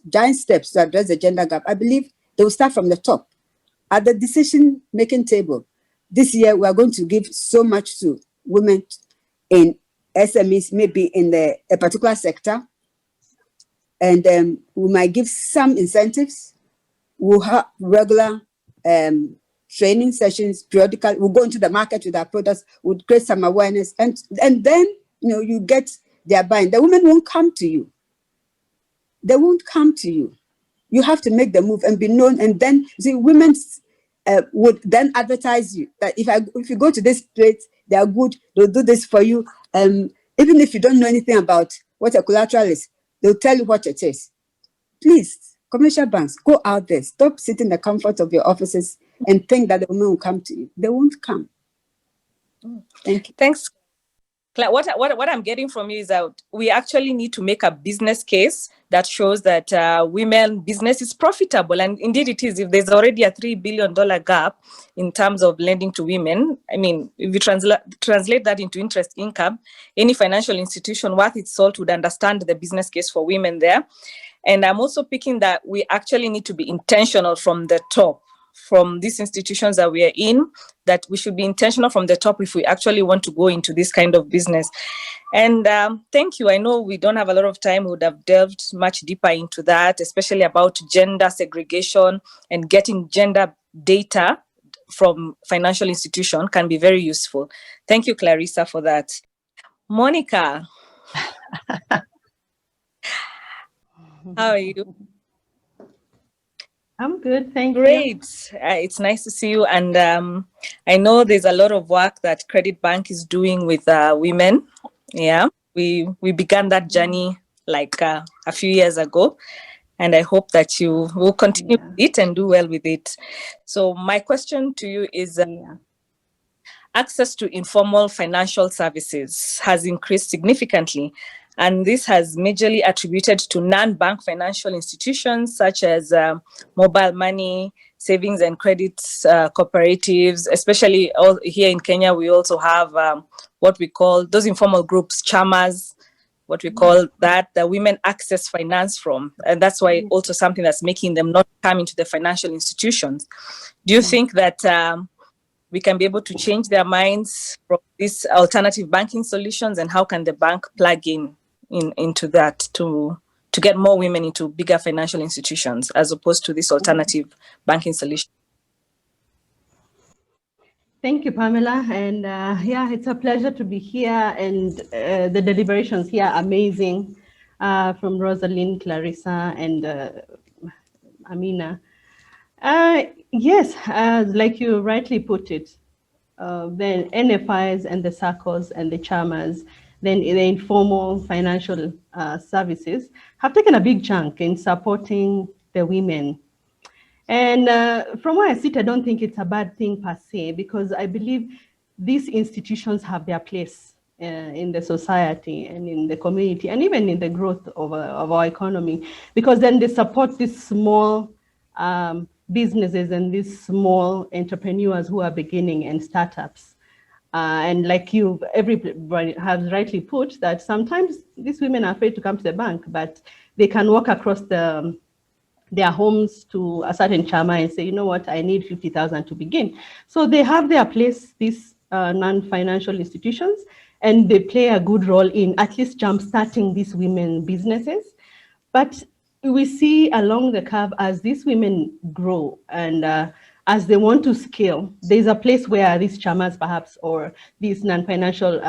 giant steps to address the gender gap, I believe they will start from the top. at the decision-making table. This year, we are going to give so much to women in SMEs, maybe in a particular sector, and we might give some incentives. We'll have regular training sessions periodically. We'll go into the market with our products. We'll create some awareness, and then you get their buying. The women won't come to you. They won't come to you. You have to make the move and be known, and then see women would then advertise you that if you go to this place, they are good. They'll do this for you. Even if you don't know anything about what a collateral is, they'll tell you what it is. Please, commercial banks, go out there. Stop sitting in the comfort of your offices and think that the women will come to you. They won't come. Thank you. Thanks. What I'm getting from you is that we actually need to make a business case that shows that women business is profitable. And indeed it is. If there's already a $3 billion gap in terms of lending to women, I mean, if you translate that into interest income, any financial institution worth its salt would understand the business case for women there. And I'm also picking that we actually need to be intentional from the top, from these institutions that we are in, that we should be intentional from the top if we actually want to go into this kind of business. And thank you. I know we don't have a lot of time. We would have delved much deeper into that, especially about gender segregation, and getting gender data from financial institution can be very useful. Thank you, Clarissa, for that. Monica. How are you? I'm good, thank you. Great. It's nice to see you. And I know there's a lot of work that Credit Bank is doing with women. Yeah, we began that journey like a few years ago. And I hope that you will continue with it and do well with it. So my question to you is, access to informal financial services has increased significantly. And this has majorly attributed to non-bank financial institutions such as mobile money, savings and credit cooperatives, especially here in Kenya. We also have what we call those informal groups, chamas, what we call that, the women access finance from. And that's why also something that's making them not come into the financial institutions. Do you think that we can be able to change their minds from these alternative banking solutions, and how can the bank plug into that to get more women into bigger financial institutions as opposed to this alternative banking solution? Thank you, Pamela. And yeah, it's a pleasure to be here. And the deliberations here are amazing, from Rosalind, Clarissa, and Amina. Yes, like you rightly put it, the NFIs and the SACCOs and the chamas, then the informal financial services have taken a big chunk in supporting the women. And from where I sit, I don't think it's a bad thing per se, because I believe these institutions have their place in the society and in the community, and even in the growth of our economy, because then they support these small businesses and these small entrepreneurs who are beginning, and startups. And like everybody has rightly put, that sometimes these women are afraid to come to the bank, but they can walk across their homes to a certain chama and say, you know what, I need 50,000 to begin. So they have their place, these non-financial institutions, and they play a good role in at least jump-starting these women businesses. But we see along the curve, as these women grow and as they want to scale, there's a place where these chamas perhaps, or these non-financial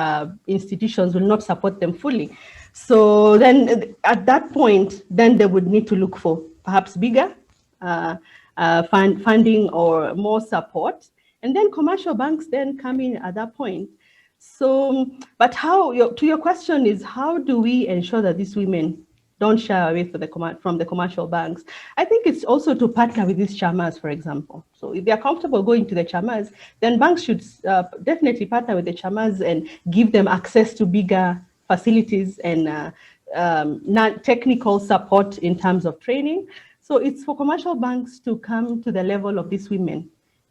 institutions, will not support them fully. So then at that point, then they would need to look for perhaps bigger funding or more support. And then commercial banks then come in at that point. So, but to your question is, how do we ensure that these women don't shy away from the commercial banks? I think it's also to partner with these chamas, for example. So if they're comfortable going to the chamas, then banks should definitely partner with the chamas and give them access to bigger facilities and non-technical support in terms of training. So it's for commercial banks to come to the level of these women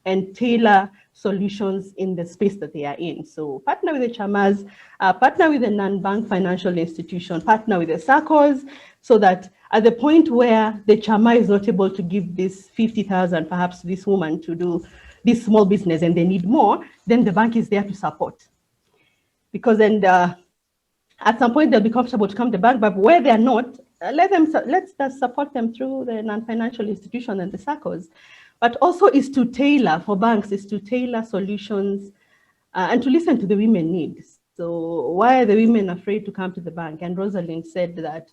and tailor solutions in the space that they are in. So partner with the chamas, partner with the non-bank financial institution, partner with the SACCOs, so that at the point where the chama is not able to give this 50,000 perhaps to this woman to do this small business and they need more, then the bank is there to support. Because then at some point they'll be comfortable to come to the bank, but where they're not, let's support them through the non-financial institution and the SACCOs. But also is to tailor, for banks, is to tailor solutions and to listen to the women needs. So why are the women afraid to come to the bank? And Rosalind said that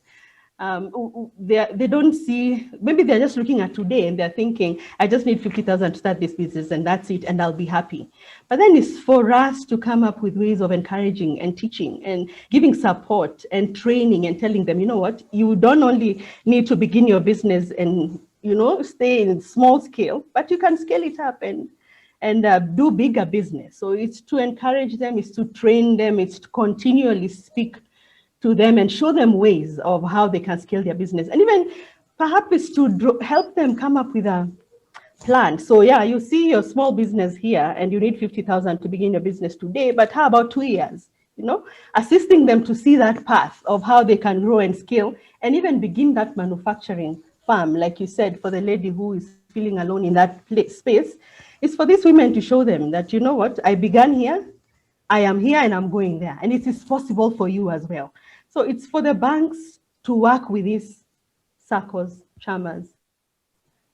they don't see, maybe they're just looking at today and they're thinking, I just need 50,000 to start this business and that's it, and I'll be happy. But then it's for us to come up with ways of encouraging and teaching and giving support and training and telling them, you know what, you don't only need to begin your business and, you know, stay in small scale, but you can scale it up and do bigger business. So it's to encourage them, it's to train them, it's to continually speak to them and show them ways of how they can scale their business. And even perhaps it's to help them come up with a plan. So yeah, you see your small business here and you need 50,000 to begin your business today, but how about 2 years? You know, assisting them to see that path of how they can grow and scale and even begin that manufacturing farm. Like you said, for the lady who is feeling alone in that space, it's for these women to show them that, you know what, I began here, I am here and I'm going there. And it is possible for you as well. So it's for the banks to work with these SACCOs, chamas,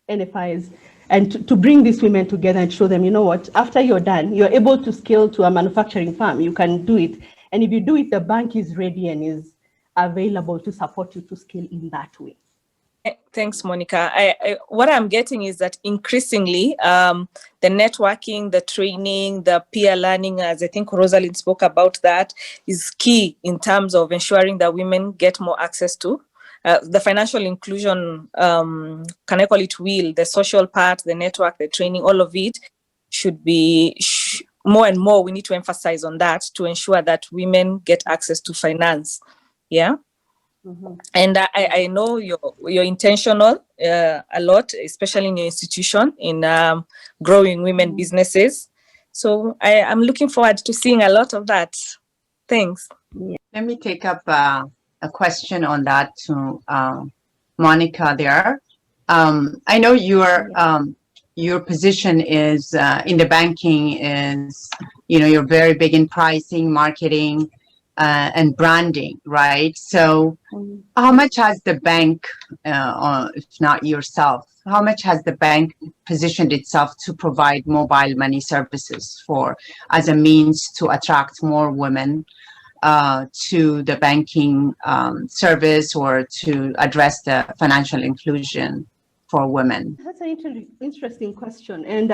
NFIs, and to bring these women together and show them, you know what, after you're done, you're able to scale to a manufacturing farm, you can do it. And if you do it, the bank is ready and is available to support you to scale in that way. Thanks, Monica. What I'm getting is that increasingly the networking, the training, the peer learning, as I think Rosalind spoke about, that is key in terms of ensuring that women get more access to the financial inclusion, can I call it wheel, the social part, the network, the training, all of it should be more and more. We need to emphasize on that to ensure that women get access to finance. Yeah. Mm-hmm. And I know you're intentional a lot, especially in your institution, in growing women businesses. So I'm looking forward to seeing a lot of that. Thanks. Yeah. Let me take up a question on that to Monica there. I know your position is in the banking is, you know, you're very big in pricing, marketing, and branding, right? So how much has the bank, if not yourself, how much has the bank positioned itself to provide mobile money services as a means to attract more women to the banking service or to address the financial inclusion for women? That's an interesting question. And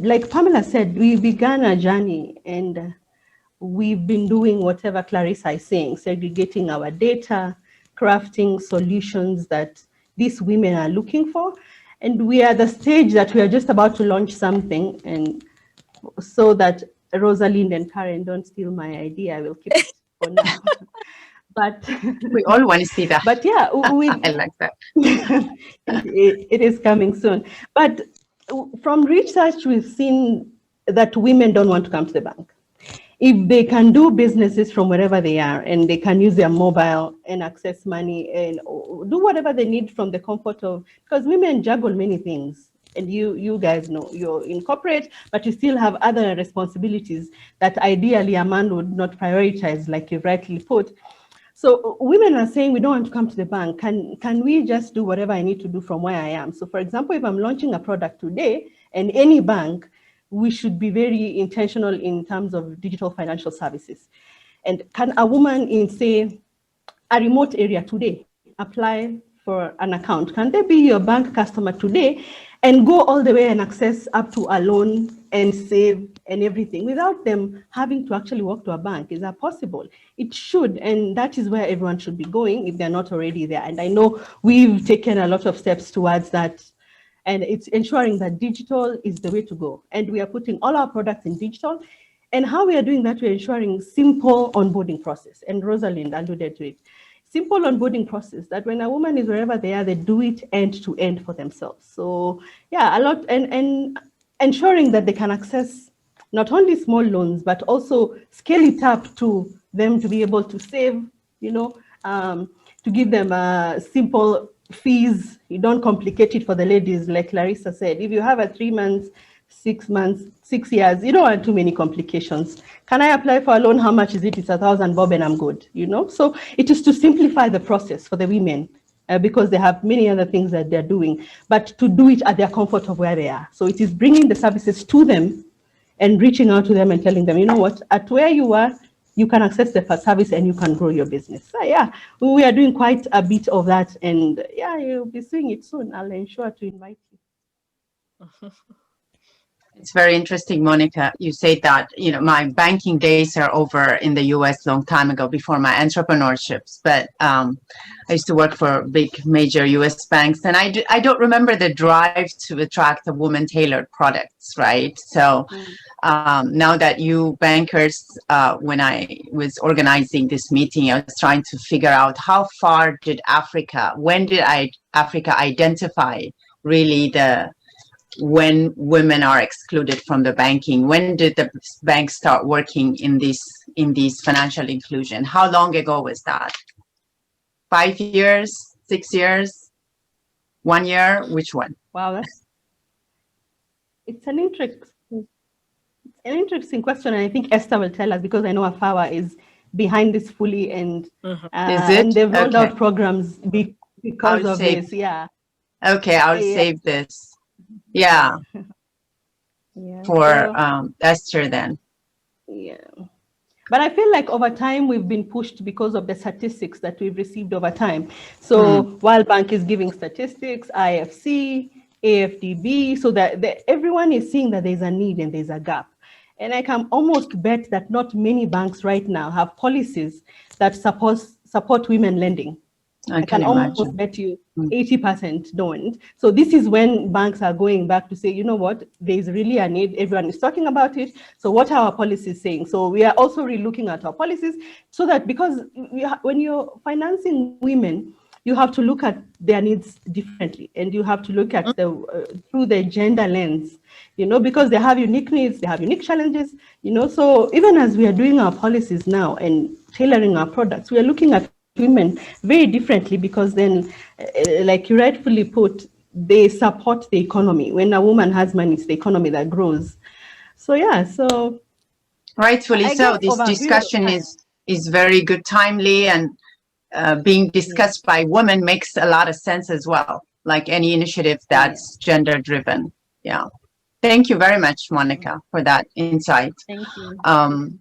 like Pamela said, we began a journey and we've been doing whatever Clarissa is saying, segregating our data, crafting solutions that these women are looking for. And we are at the stage that we are just about to launch something, and so that Rosalind and Karen don't steal my idea, I will keep it for now. But we all want to see that. But yeah, I like that. it is coming soon. But from research, we've seen that women don't want to come to the bank. If they can do businesses from wherever they are and they can use their mobile and access money and do whatever they need from the comfort of, because women juggle many things. And you guys know, you're in corporate, but you still have other responsibilities that ideally a man would not prioritize, like you rightly put. So women are saying, we don't want to come to the bank. Can we just do whatever I need to do from where I am? So for example, if I'm launching a product today and any bank, we should be very intentional in terms of digital financial services. And can a woman in, say, a remote area today apply for an account? Can they be your bank customer today and go all the way and access up to a loan and save and everything without them having to actually walk to a bank? Is that possible? It should, and that is where everyone should be going if they're not already there. And I know we've taken a lot of steps towards that. And it's ensuring that digital is the way to go. And we are putting all our products in digital. And how we are doing that, we're ensuring simple onboarding process. And Rosalind alluded to it. Simple onboarding process that when a woman is wherever they are, they do it end to end for themselves. So yeah, a lot, and ensuring that they can access not only small loans, but also scale it up to them to be able to save, you know, to give them simple fees. You don't complicate it for the ladies, like Larissa said. If you have a 3 months, 6 months, 6 years, you don't want too many complications. Can I apply for a loan? How much is it? It's 1,000 bob and I'm good, you know? So it is to simplify the process for the women because they have many other things that they're doing, but to do it at their comfort of where they are. So it is bringing the services to them and reaching out to them and telling them, you know what, at where you are, you can access the service and you can grow your business. So yeah, we are doing quite a bit of that, and yeah, you'll be seeing it soon. I'll ensure to invite you. It's very interesting, Monica. You say that, you know, my banking days are over in the US long time ago before my entrepreneurships, but I used to work for big major US banks, and I don't remember the drive to attract the woman tailored products, right? So now that you bankers, when I was organizing this meeting, I was trying to figure out how far did when did Africa identify really when women are excluded from the banking? When did the banks start working in these financial inclusion? How long ago was that? 5 years, 6 years, 1 year? Which one? Wow, it's an interesting question, and I think Esther will tell us, because I know Afawa is behind this fully, and and they've rolled out programs because of this. Yeah. Okay, I'll save this. Yeah. For Esther then. Yeah. But I feel like over time we've been pushed because of the statistics that we've received over time. So World Bank is giving statistics, IFC, AFDB, so that everyone is seeing that there's a need and there's a gap. And I can almost bet that not many banks right now have policies that support women lending. I can almost bet you 80% don't. So this is when banks are going back to say, you know what, there's really a need. Everyone is talking about it. So what are our policies saying? So we are also relooking at our policies, so that, because when you're financing women, you have to look at their needs differently, and you have to look at through the gender lens, you know, because they have unique needs, they have unique challenges, you know. So even as we are doing our policies now and tailoring our products, we are looking at women very differently, because then, like you rightfully put, they support the economy. When a woman has money, it's the economy that grows. So yeah, so rightfully so. This discussion is very good, timely, and being discussed by women makes a lot of sense as well. Like any initiative that's gender driven. Yeah. Thank you very much, Monica, for that insight. Thank you.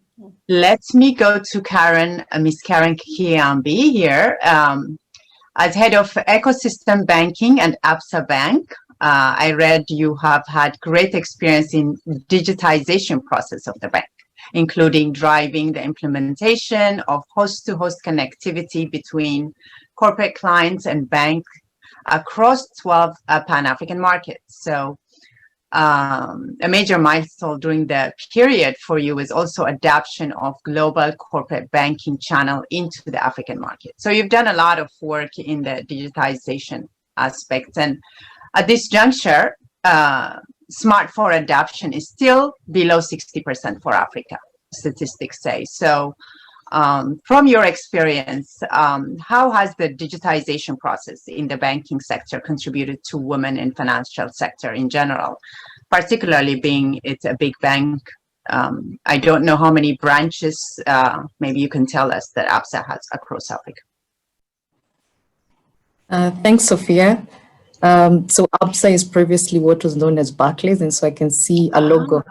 Let me go to Karen, Miss Karen Kiambi here. As head of ecosystem banking and Absa Bank, I read you have had great experience in digitization process of the bank, including driving the implementation of host-to-host connectivity between corporate clients and banks across 12 Pan-African markets. So a major milestone during the period for you is also adoption of global corporate banking channel into the African market. So you've done a lot of work in the digitization aspect, and at this juncture, smartphone adoption is still below 60% for Africa, statistics say. So from your experience, how has the digitization process in the banking sector contributed to women in financial sector in general, particularly being it's a big bank? I don't know how many branches, maybe you can tell us, that Absa has across Africa. Thanks, Sophia. So Absa is previously what was known as Barclays, and so I can see a logo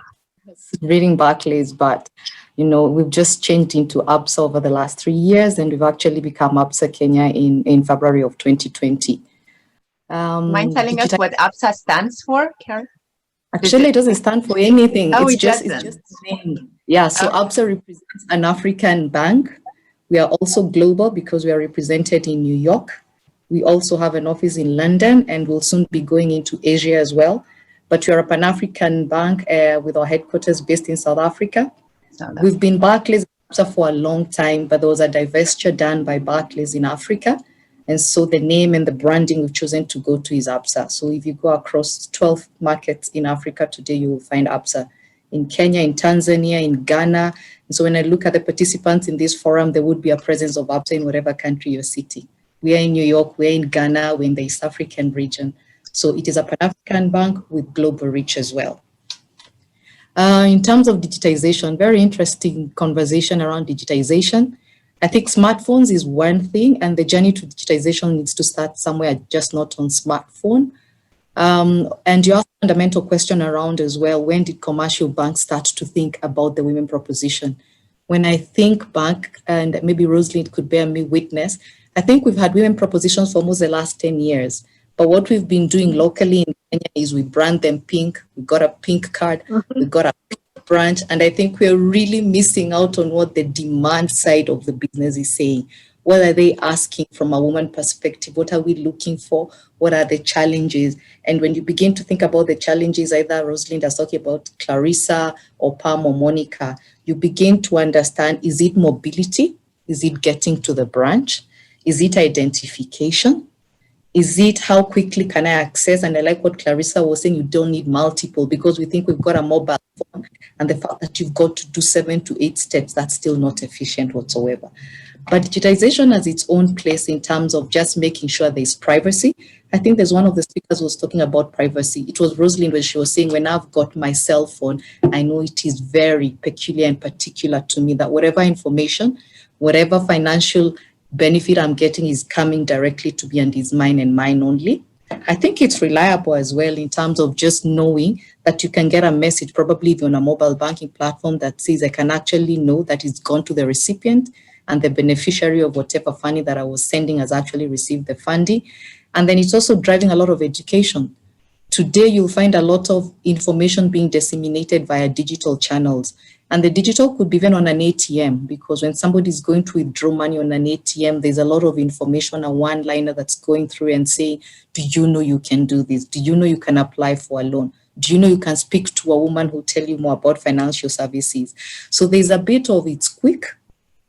reading Barclays, but you know, we've just changed into Absa over the last 3 years, and we've actually become Absa Kenya in February of 2020. Mind telling us what Absa stands for, Karen? Actually, it doesn't stand for anything. Oh, it's just the name. Yeah, so Absa represents an African bank. We are also global because we are represented in New York. We also have an office in London, and we'll soon be going into Asia as well. But we are a Pan-African bank with our headquarters based in South Africa. We've been Barclays for a long time, but there was a divestiture done by Barclays in Africa. And so the name and the branding we've chosen to go to is Absa. So if you go across 12 markets in Africa today, you will find Absa in Kenya, in Tanzania, in Ghana. And so when I look at the participants in this forum, there would be a presence of Absa in whatever country you're sitting. We are in New York, we're in Ghana, we're in the East African region. So it is a Pan-African bank with global reach as well. In terms of digitization, very interesting conversation around digitization. I think smartphones is one thing, and the journey to digitization needs to start somewhere, just not on smartphone. And your fundamental question around as well, when did commercial banks start to think about the women proposition? When I think back, and maybe Rosalind could bear me witness, I think we've had women propositions for almost the last 10 years. But what we've been doing locally in Kenya is we brand them pink. We got a pink card, we got a pink branch, and I think we're really missing out on what the demand side of the business is saying. What are they asking from a woman perspective? What are we looking for? What are the challenges? And when you begin to think about the challenges, either Rosalind is talking about Clarissa or Pam or Monica, you begin to understand, is it mobility? Is it getting to the branch? Is it identification? Is it how quickly can I access? And I like what Clarissa was saying, you don't need multiple, because we think we've got a mobile phone, and the fact that you've got to do 7 to 8 steps, that's still not efficient whatsoever. But digitization has its own place in terms of just making sure there's privacy. I think there's one of the speakers who was talking about privacy. It was Rosalind when she was saying, when I've got my cell phone, I know it is very peculiar and particular to me that whatever information, whatever financial benefit I'm getting is coming directly to me and is mine and mine only. I think it's reliable as well in terms of just knowing that you can get a message, probably on a mobile banking platform, that says I can actually know that it's gone to the recipient and the beneficiary of whatever funding that I was sending has actually received the funding. And then it's also driving a lot of education. Today, you'll find a lot of information being disseminated via digital channels. And the digital could be even on an ATM, because when somebody's going to withdraw money on an ATM, there's a lot of information, a one-liner that's going through and saying, do you know you can do this? Do you know you can apply for a loan? Do you know you can speak to a woman who tell you more about financial services? So there's a bit of it's quick,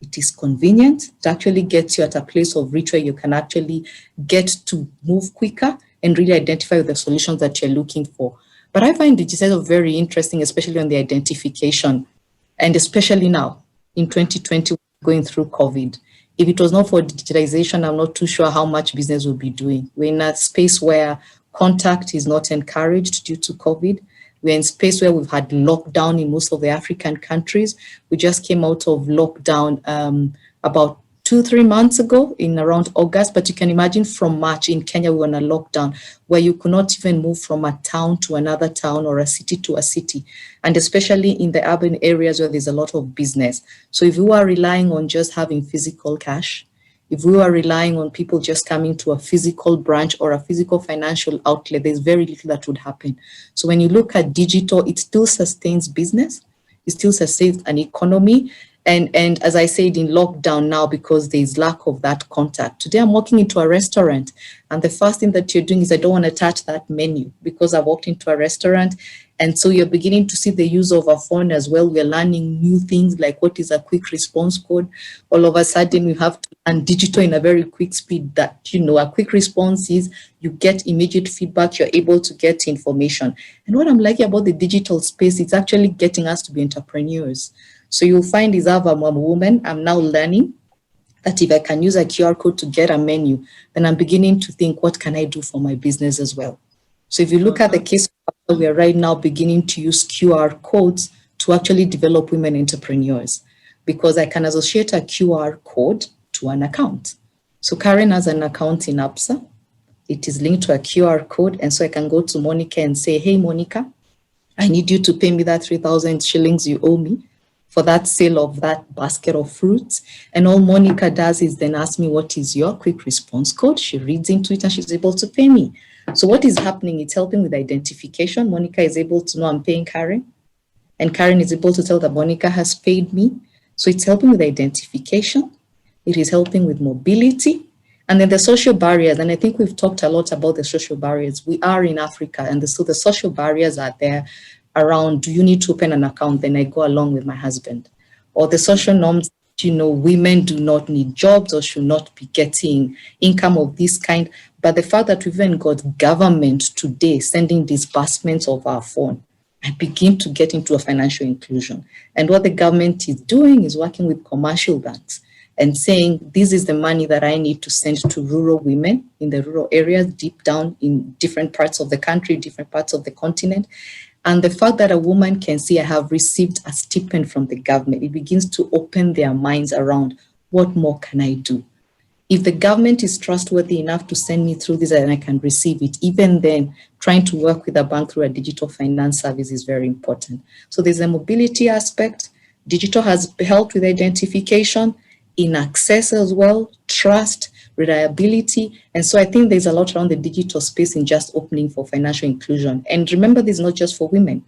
it is convenient, it actually gets you at a place of reach where you can actually get to move quicker and really identify the solutions that you're looking for. But I find digitization very interesting, especially on the identification. And especially now, in 2020, going through COVID. If it was not for digitization, I'm not too sure how much business we'll be doing. We're in a space where contact is not encouraged due to COVID. We're in a space where we've had lockdown in most of the African countries. We just came out of lockdown about 2-3 months ago in around August, but you can imagine from March in Kenya, we were on a lockdown where you could not even move from a town to another town or a city to a city. And especially in the urban areas where there's a lot of business. So if you are relying on just having physical cash, if we are relying on people just coming to a physical branch or a physical financial outlet, there's very little that would happen. So when you look at digital, it still sustains business. It still sustains an economy. And as I said, in lockdown now, because there's lack of that contact. Today, I'm walking into a restaurant, and the first thing that you're doing is I don't want to touch that menu because I walked into a restaurant. And so you're beginning to see the use of a phone as well. We're learning new things like what is a quick response code. All of a sudden, we have to learn digital in a very quick speed that, a quick response is you get immediate feedback, you're able to get information. And what I'm liking about the digital space, it's actually getting us to be entrepreneurs. So you'll find is I'm a woman, I'm now learning that if I can use a QR code to get a menu, then I'm beginning to think, what can I do for my business as well? So if you look at the case, we are right now beginning to use QR codes to actually develop women entrepreneurs, because I can associate a QR code to an account. So Karen has an account in Absa. It is linked to a QR code. And so I can go to Monica and say, hey, Monica, I need you to pay me that 3,000 shillings you owe me for that sale of that basket of fruits. And all Monica does is then ask me, what is your quick response code? She reads into it and she's able to pay me. So what is happening? It's helping with identification. Monica is able to know I'm paying Karen, and Karen is able to tell that Monica has paid me. So it's helping with identification. It is helping with mobility. And then the social barriers, and I think we've talked a lot about the social barriers. We are in Africa, and so the social barriers are there around, do you need to open an account? Then I go along with my husband. Or the social norms, women do not need jobs or should not be getting income of this kind. But the fact that we've even got government today sending disbursements of our phone, I begin to get into a financial inclusion. And what the government is doing is working with commercial banks and saying, this is the money that I need to send to rural women in the rural areas, deep down in different parts of the country, different parts of the continent. And the fact that a woman can see, I have received a stipend from the government, it begins to open their minds around, what more can I do? If the government is trustworthy enough to send me through this and I can receive it, even then, trying to work with a bank through a digital finance service is very important. So there's a mobility aspect. Digital has helped with identification, in access as well, trust, reliability. And so I think there's a lot around the digital space in just opening for financial inclusion. And remember, this is not just for women.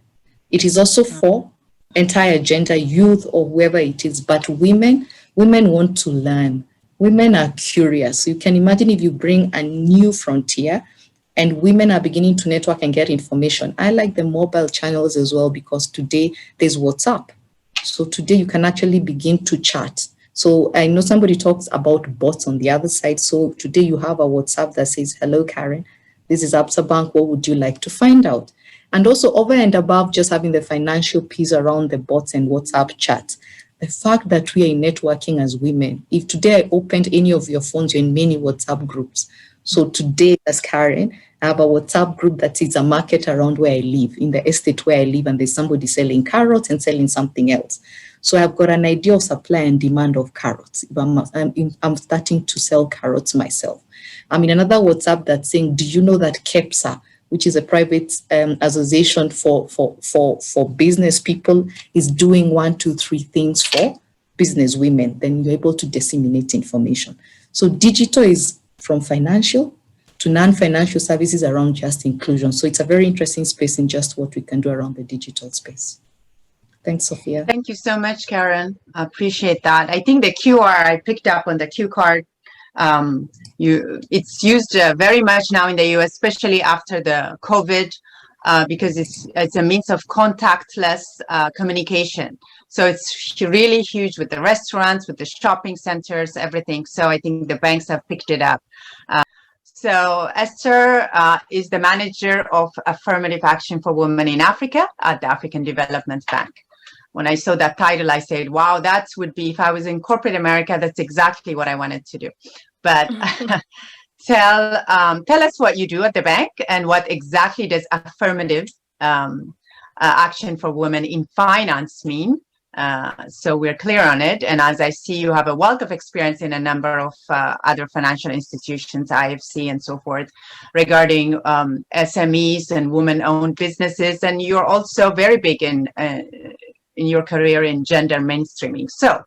It is also for entire gender, youth, or whoever it is. But women want to learn. Women are curious. You can imagine if you bring a new frontier and women are beginning to network and get information. I like the mobile channels as well, because today there's WhatsApp. So today you can actually begin to chat. So I know somebody talks about bots on the other side. So today you have a WhatsApp that says, hello, Karen, this is Absa Bank. What would you like to find out? And also over and above just having the financial piece around the bots and WhatsApp chat, the fact that we are networking as women. If today I opened any of your phones, you're in many WhatsApp groups. So today, as Karen, I have a WhatsApp group that is a market around where I live, in the estate where I live, and there's somebody selling carrots and selling something else. So I've got an idea of supply and demand of carrots. If I'm starting to sell carrots myself. I'm in another WhatsApp that's saying, do you know that KEPSA, which is a private association for business people, is doing 1, 2, 3 things for business women? Then you're able to disseminate information. So digital is from financial to non-financial services around just inclusion. So it's a very interesting space in just what we can do around the digital space. Thanks, Sophia. Thank you so much, Karen. I appreciate that. I think the QR, I picked up on the Q card. It's used very much now in the US, especially after the COVID, because it's a means of contactless communication. So it's really huge with the restaurants, with the shopping centers, everything. So I think the banks have picked it up. So Esther is the manager of Affirmative Action for Women in Africa at the African Development Bank. When I saw that title, I said, wow, that would be, if I was in corporate America, that's exactly what I wanted to do. But tell us what you do at the bank and what exactly does affirmative action for women in finance mean? So we're clear on it. And as I see, you have a wealth of experience in a number of other financial institutions, IFC and so forth, regarding SMEs and women-owned businesses. And you're also very big in your career in gender mainstreaming. So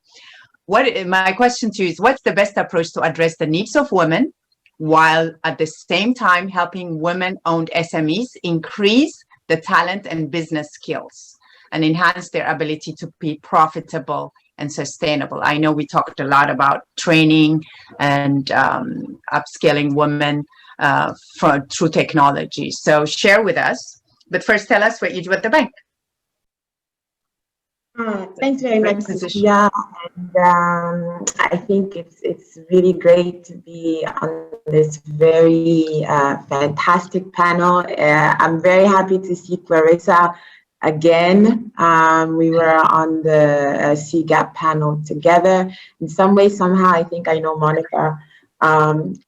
my question to you is, what's the best approach to address the needs of women while at the same time helping women-owned SMEs increase the talent and business skills and enhance their ability to be profitable and sustainable? I know we talked a lot about training and upskilling women through technology. So share with us, but first tell us what you do at the bank. Thanks very much, Sophia. And I think it's really great to be on this very fantastic panel. I'm very happy to see Clarissa again. We were on the CGAP panel together. In some way, somehow, I think I know Monica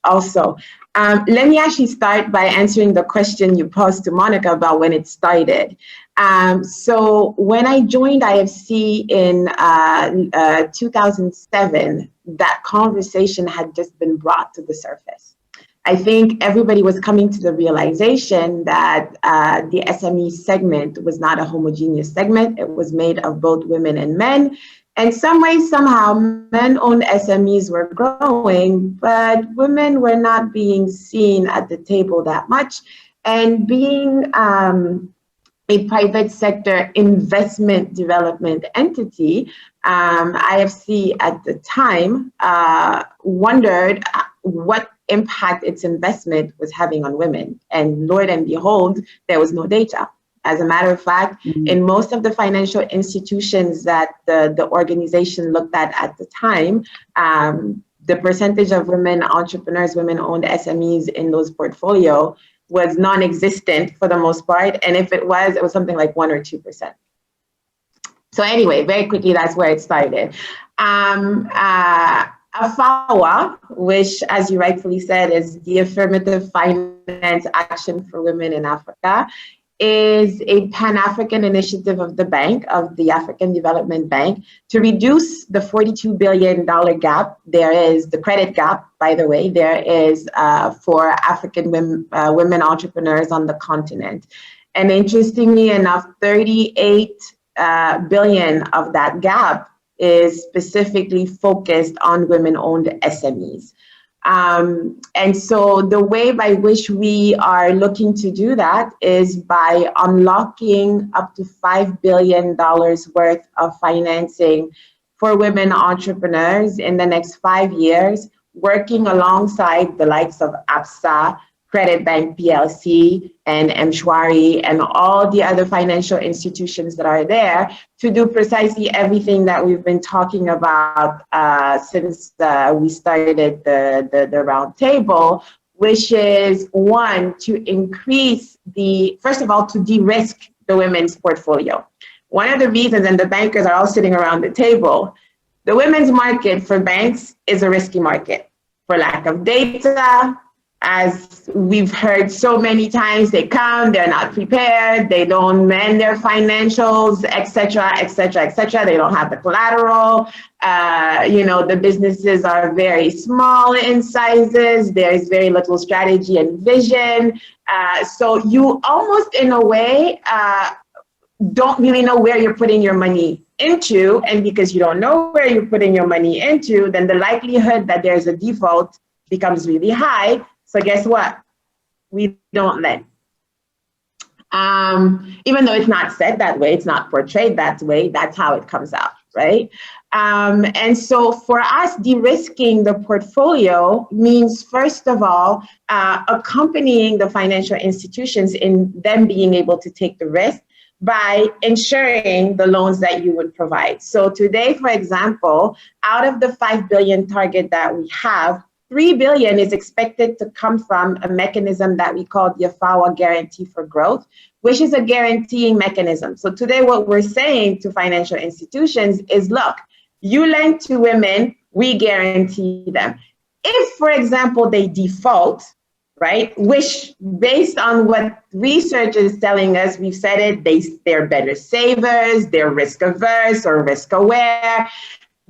also. Let me actually start by answering the question you posed to Monica about when it started. So when I joined IFC in 2007, that conversation had just been brought to the surface. I think everybody was coming to the realization that the SME segment was not a homogeneous segment. It was made of both women and men. And some way, somehow, men-owned SMEs were growing, but women were not being seen at the table that much. And being a private sector investment development entity, IFC at the time wondered what impact its investment was having on women. And Lord and behold, there was no data. As a matter of fact, in most of the financial institutions that the organization looked at the time, the percentage of women entrepreneurs, women-owned SMEs in those portfolio was non-existent for the most part. And if it was something like 1 or 2%. So anyway, very quickly, that's where it started. AFAWA, which, as you rightfully said, is the Affirmative Finance Action for Women in Africa, is a Pan-African initiative of the bank, of the African Development Bank, to reduce the $42 billion gap. There is the credit gap, by the way, there is for African women entrepreneurs on the continent. And interestingly enough, 38 billion of that gap is specifically focused on women-owned SMEs. And so the way by which we are looking to do that is by unlocking up to $5 billion worth of financing for women entrepreneurs in the next 5 years, working alongside the likes of Absa, Credit Bank PLC, and Mshwari, and all the other financial institutions that are there to do precisely everything that we've been talking about since we started the round table, which is one, to increase first of all, to de-risk the women's portfolio. One of the reasons, and the bankers are all sitting around the table, the women's market for banks is a risky market for lack of data. As we've heard so many times, they come, they're not prepared, they don't man their financials, etc., etc., etc. They don't have the collateral. The businesses are very small in sizes. There's very little strategy and vision. So you almost, in a way, don't really know where you're putting your money into. And because you don't know where you're putting your money into, then the likelihood that there's a default becomes really high. So guess what? We don't lend. Even though it's not said that way, it's not portrayed that way, that's how it comes out, right? And so for us, de-risking the portfolio means, first of all, accompanying the financial institutions in them being able to take the risk by ensuring the loans that you would provide. So today, for example, out of the 5 billion target that we have, 3 billion is expected to come from a mechanism that we call the AFAWA Guarantee for Growth, which is a guaranteeing mechanism. So today what we're saying to financial institutions is, look, you lend to women, we guarantee them. If, for example, they default, right, which based on what research is telling us, we've said it, they're better savers, they're risk averse or risk aware.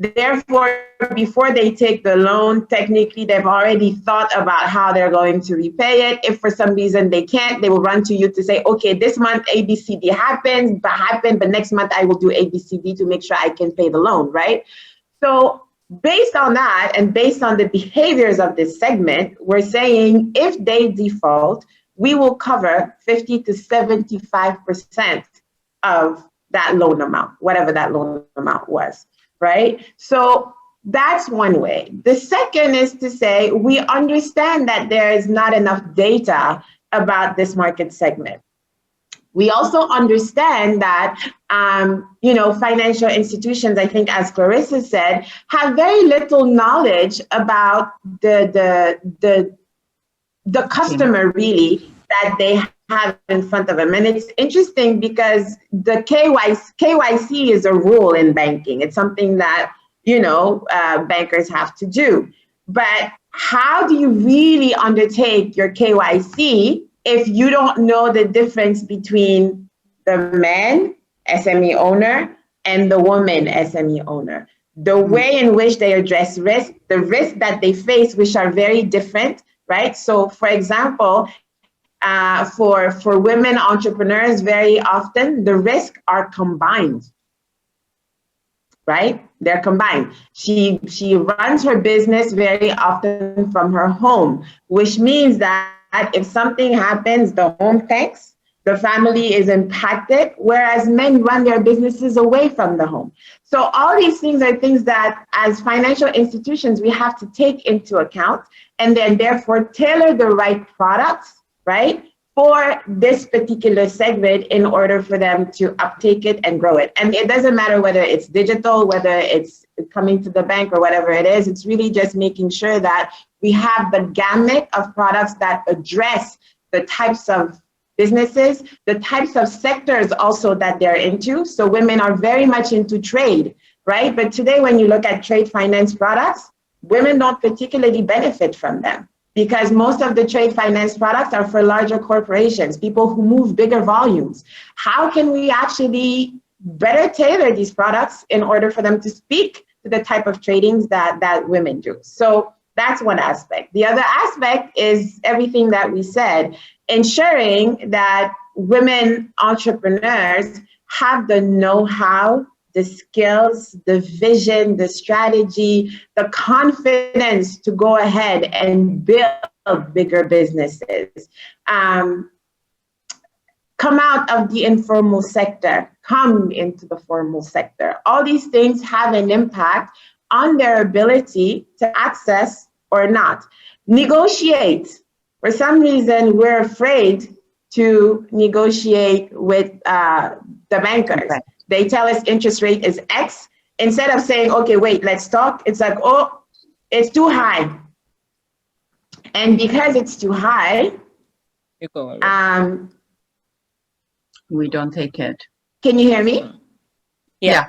Therefore, before they take the loan, technically, they've already thought about how they're going to repay it. If for some reason they can't, they will run to you to say, okay, this month ABCD happened, but next month I will do ABCD to make sure I can pay the loan, right? So based on that and based on the behaviors of this segment, we're saying if they default, we will cover 50 to 75% of that loan amount, whatever that loan amount was. Right? So that's one way. The second is to say, we understand that there is not enough data about this market segment. We also understand that, financial institutions, I think, as Clarissa said, have very little knowledge about the customer really that they have in front of them. And it's interesting because the KYC is a rule in banking. It's something that, bankers have to do. But how do you really undertake your KYC if you don't know the difference between the man, SME owner, and the woman, SME owner? The way in which they address risk, the risk that they face, which are very different, right? So, for example, for women entrepreneurs, very often the risks are combined, right? They're combined. She runs her business very often from her home, which means that if something happens, the home tanks, the family is impacted, whereas men run their businesses away from the home. So all these things are things that as financial institutions, we have to take into account and then therefore tailor the right products, right, for this particular segment in order for them to uptake it and grow it. And it doesn't matter whether it's digital, whether it's coming to the bank or whatever it is, it's really just making sure that we have the gamut of products that address the types of businesses, the types of sectors also that they're into. So women are very much into trade, right? But today when you look at trade finance products, women don't particularly benefit from them because most of the trade finance products are for larger corporations, people who move bigger volumes. How can we actually better tailor these products in order for them to speak to the type of tradings that women do? So that's one aspect. The other aspect is everything that we said, ensuring that women entrepreneurs have the know-how, the skills, the vision, the strategy, the confidence to go ahead and build bigger businesses. Come out of the informal sector, come into the formal sector. All these things have an impact on their ability to access or not. Negotiate. For some reason, we're afraid to negotiate with the bankers. Okay. They tell us interest rate is X. Instead of saying, okay, wait, let's talk, it's like, oh, it's too high. And because it's too high, we don't take it. Can you hear me? Yeah.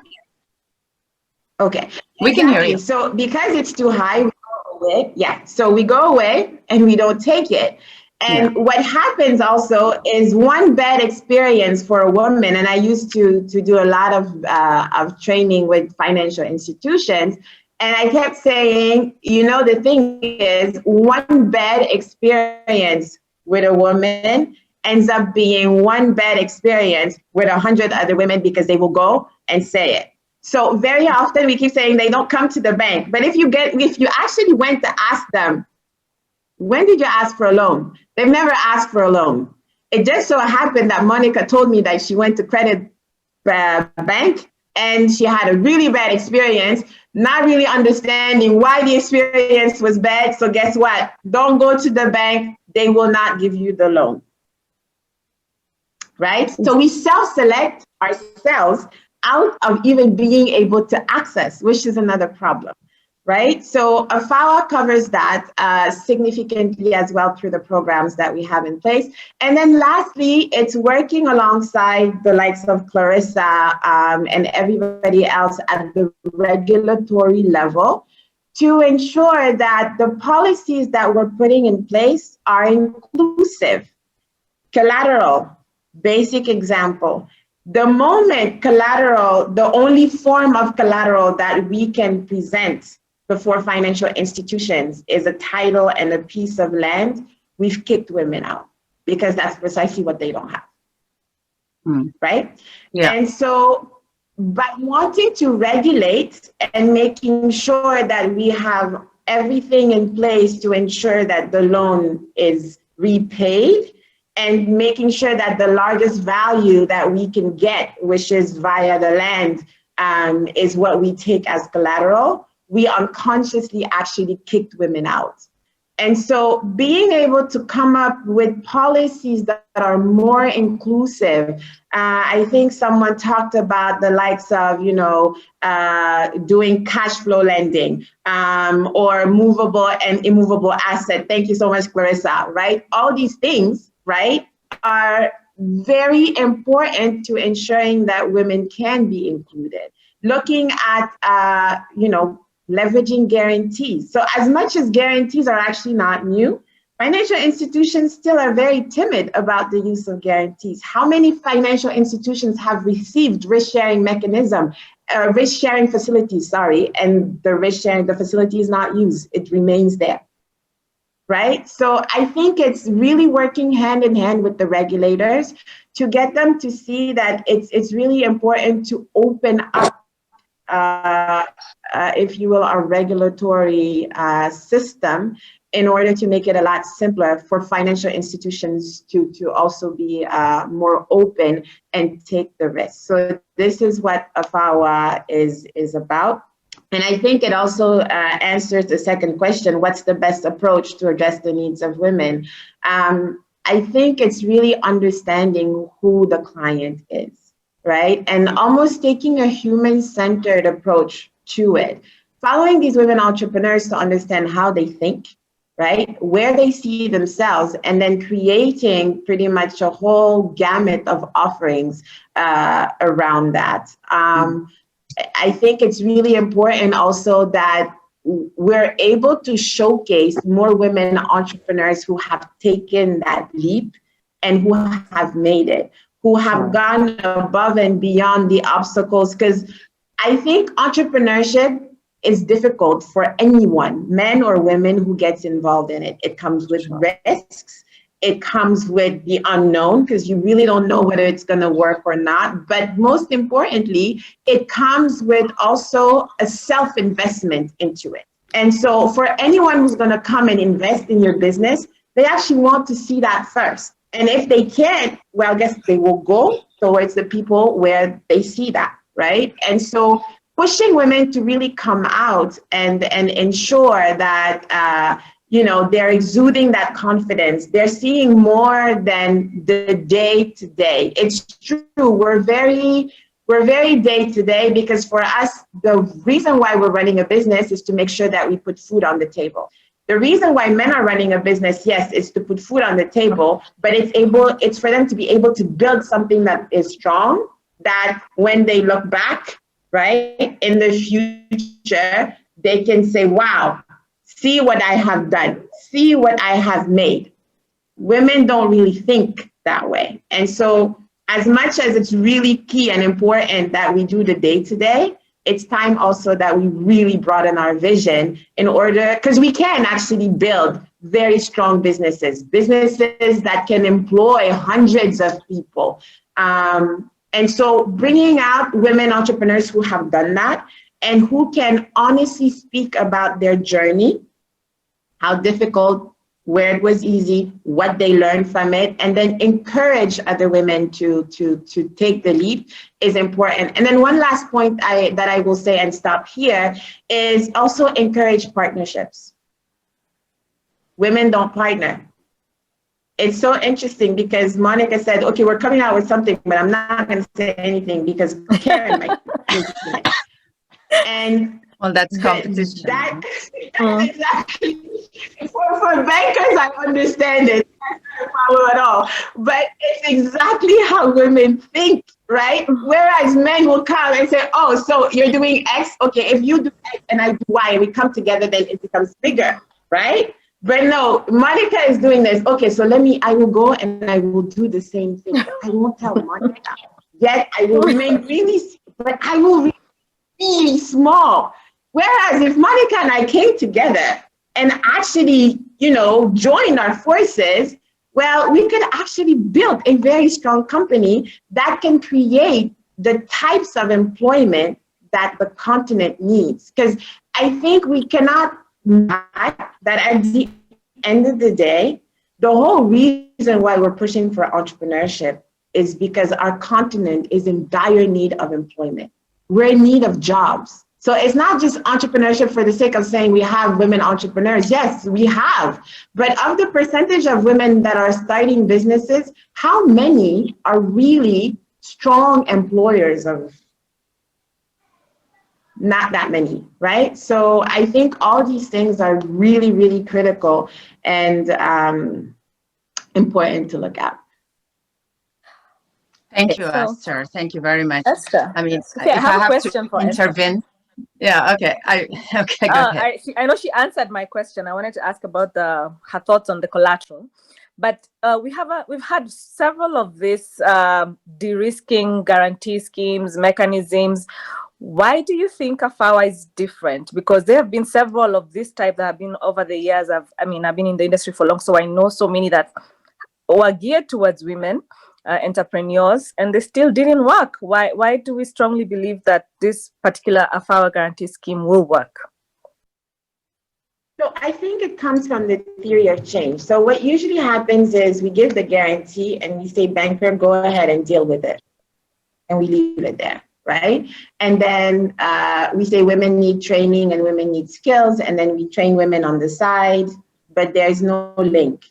Okay. We can hear you. So because it's too high, we go away. Yeah. So we go away and we don't take it. And what happens also is one bad experience for a woman, and I used to do a lot of training with financial institutions, and I kept saying, you know, the thing is, one bad experience with a woman ends up being one bad experience with 100 other women because they will go and say it. So very often we keep saying they don't come to the bank, but if you actually went to ask them, when did you ask for a loan? They've never asked for a loan. It just so happened that Monica told me that she went to credit bank and she had a really bad experience, not really understanding why the experience was bad. So guess what? Don't go to the bank. They will not give you the loan. Right? So we self-select ourselves out of even being able to access, which is another problem. Right? So AFAWA covers that significantly as well through the programs that we have in place. And then lastly, it's working alongside the likes of Clarissa and everybody else at the regulatory level to ensure that the policies that we're putting in place are inclusive. Collateral, basic example. The moment collateral, the only form of collateral that we can present before financial institutions is a title and a piece of land, we've kicked women out because that's precisely what they don't have. Right? Yeah. And so by wanting to regulate and making sure that we have everything in place to ensure that the loan is repaid and making sure that the largest value that we can get, which is via the land, is what we take as collateral, we unconsciously actually kicked women out. And so being able to come up with policies that are more inclusive, I think someone talked about the likes of, you know, doing cash flow lending or movable and immovable asset. Thank you so much, Clarissa, right? All these things, right, are very important to ensuring that women can be included. Looking at, you know, leveraging guarantees. So as much as guarantees are actually not new, financial institutions still are very timid about the use of guarantees. How many financial institutions have received risk-sharing mechanism, risk-sharing facilities, and the risk-sharing, the facility is not used, it remains there, right? So I think it's really working hand in hand with the regulators to get them to see that it's really important to open up if you will, our regulatory system in order to make it a lot simpler for financial institutions to also be more open and take the risk. So this is what AFAWA is about. And I think it also answers the second question, what's the best approach to address the needs of women? I think it's really understanding who the client is. Right? And almost taking a human-centered approach to it. Following these women entrepreneurs to understand how they think, right? Where they see themselves, and then creating pretty much a whole gamut of offerings around that. I think it's really important also that we're able to showcase more women entrepreneurs who have taken that leap and who have made it, who have gone above and beyond the obstacles. Because I think entrepreneurship is difficult for anyone, men or women, who gets involved in it. It comes with risks. It comes with the unknown, because you really don't know whether it's going to work or not. But most importantly, it comes with also a self-investment into it. And so for anyone who's going to come and invest in your business, they actually want to see that first. And if they can't, well, I guess they will go towards the people where they see that, right? And so pushing women to really come out and ensure that, they're exuding that confidence. They're seeing more than the day to day. It's true. We're very day to day, because for us, the reason why we're running a business is to make sure that we put food on the table. The reason why men are running a business, yes, is to put food on the table, but it's for them to be able to build something that is strong, that when they look back, right, in the future, they can say, wow, see what I have done, see what I have made. Women don't really think that way. And so as much as it's really key and important that we do the day-to-day, it's time also that we really broaden our vision in order, because we can actually build very strong businesses that can employ hundreds of people. And so bringing out women entrepreneurs who have done that and who can honestly speak about their journey, how difficult, where it was easy, what they learned from it, and then encourage other women to take the leap is important. And then one last point that I will say and stop here is also encourage partnerships. Women don't partner. It's so interesting because Monica said, okay, we're coming out with something, but I'm not going to say anything because Karen might be next. And well, that's competition. Exactly. For bankers, I understand it. That's not a problem at all. But it's exactly how women think, right? Whereas men will come and say, oh, so you're doing X? Okay, if you do X and I do Y, and we come together, then it becomes bigger, right? But no, Monica is doing this. Okay, so I will go and I will do the same thing. I won't tell Monica. Yet I will remain really, but I will be really small. Whereas if Monica and I came together and actually, joined our forces, well, we could actually build a very strong company that can create the types of employment that the continent needs. Because I think we cannot deny that at the end of the day, the whole reason why we're pushing for entrepreneurship is because our continent is in dire need of employment. We're in need of jobs. So it's not just entrepreneurship for the sake of saying we have women entrepreneurs. Yes, we have. But of the percentage of women that are starting businesses, how many are really strong employers of? Not that many, right? So I think all these things are really, really critical and important to look at. Thank you, Esther. Thank you very much. Esther. I mean, okay, if I have a question to for intervene. Esther. Yeah, okay. Okay, go ahead. I know she answered my question. I wanted to ask about her thoughts on the collateral. But we've had several of these de-risking guarantee schemes, mechanisms. Why do you think AFAWA is different? Because there have been several of this type that have been over the years. I've been in the industry for long, so I know so many that were geared towards women entrepreneurs, and they still didn't work. Why do we strongly believe that this particular AFAWA guarantee scheme will work? So I think it comes from the theory of change. So what usually happens is we give the guarantee and we say, banker, go ahead and deal with it. And we leave it there, right? And then we say women need training and women need skills, and then we train women on the side, but there's no link.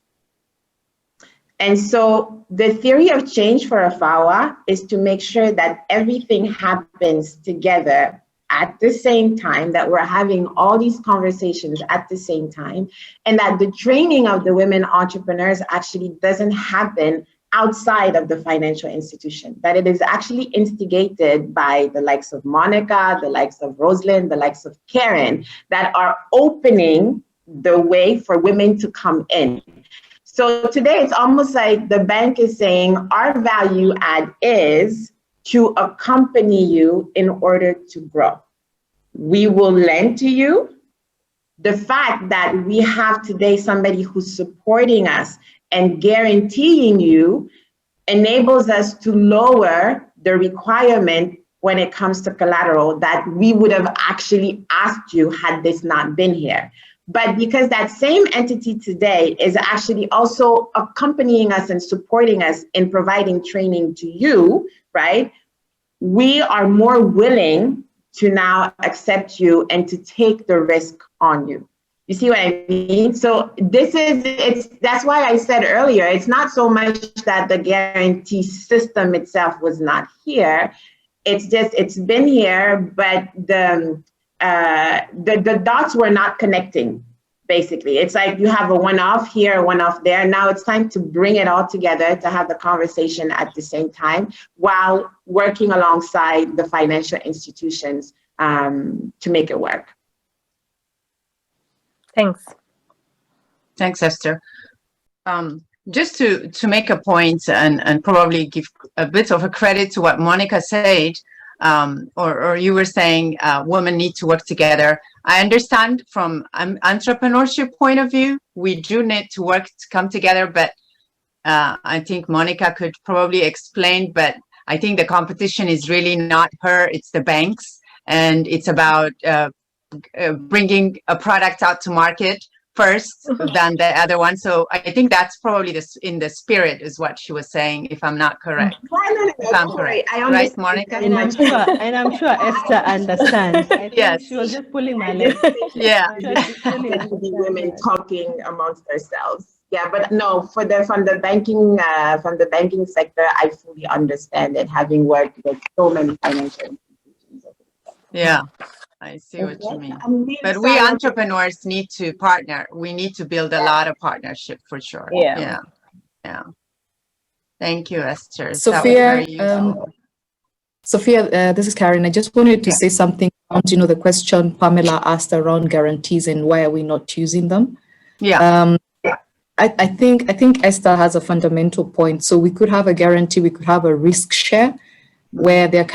And so the theory of change for AFAWA is to make sure that everything happens together at the same time, that we're having all these conversations at the same time, and that the training of the women entrepreneurs actually doesn't happen outside of the financial institution, that it is actually instigated by the likes of Monica, the likes of Rosalind, the likes of Karen, that are opening the way for women to come in. So today it's almost like the bank is saying our value add is to accompany you in order to grow. We will lend to you. The fact that we have today somebody who's supporting us and guaranteeing you enables us to lower the requirement when it comes to collateral that we would have actually asked you had this not been here. But because that same entity today is actually also accompanying us and supporting us in providing training to you, right? We are more willing to now accept you and to take the risk on you. You see what I mean? So that's why I said earlier, it's not so much that the guarantee system itself was not here. It's just, it's been here, but the dots were not connecting, basically. It's like you have a one-off here, a one-off there. Now it's time to bring it all together to have the conversation at the same time while working alongside the financial institutions to make it work. Thanks. Thanks, Esther. Just to make a point and probably give a bit of a credit to what Monica said, or you were saying women need to work together. I understand from an entrepreneurship point of view, we do need to work to come together, but I think Monica could probably explain, but I think the competition is really not her, it's the banks, and it's about bringing a product out to market first than the other one. So I think that's probably in the spirit is what she was saying, if I'm not correct. If I'm correct. Right, Monica? And I'm sure Esther understands. Yes. She was just pulling my leg. Yeah. Women talking amongst themselves. Yeah, but no, from the banking sector, I fully understand it, having worked with so many financial institutions. Yeah. I see what you mean. But we entrepreneurs need to partner. We need to build a lot of partnership for sure. Yeah. Thank you, Esther. Sophia, this is Karen. I just wanted to say something around, the question Pamela asked around guarantees and why are we not using them? Yeah. I think Esther has a fundamental point. So we could have a guarantee, we could have a risk share where they're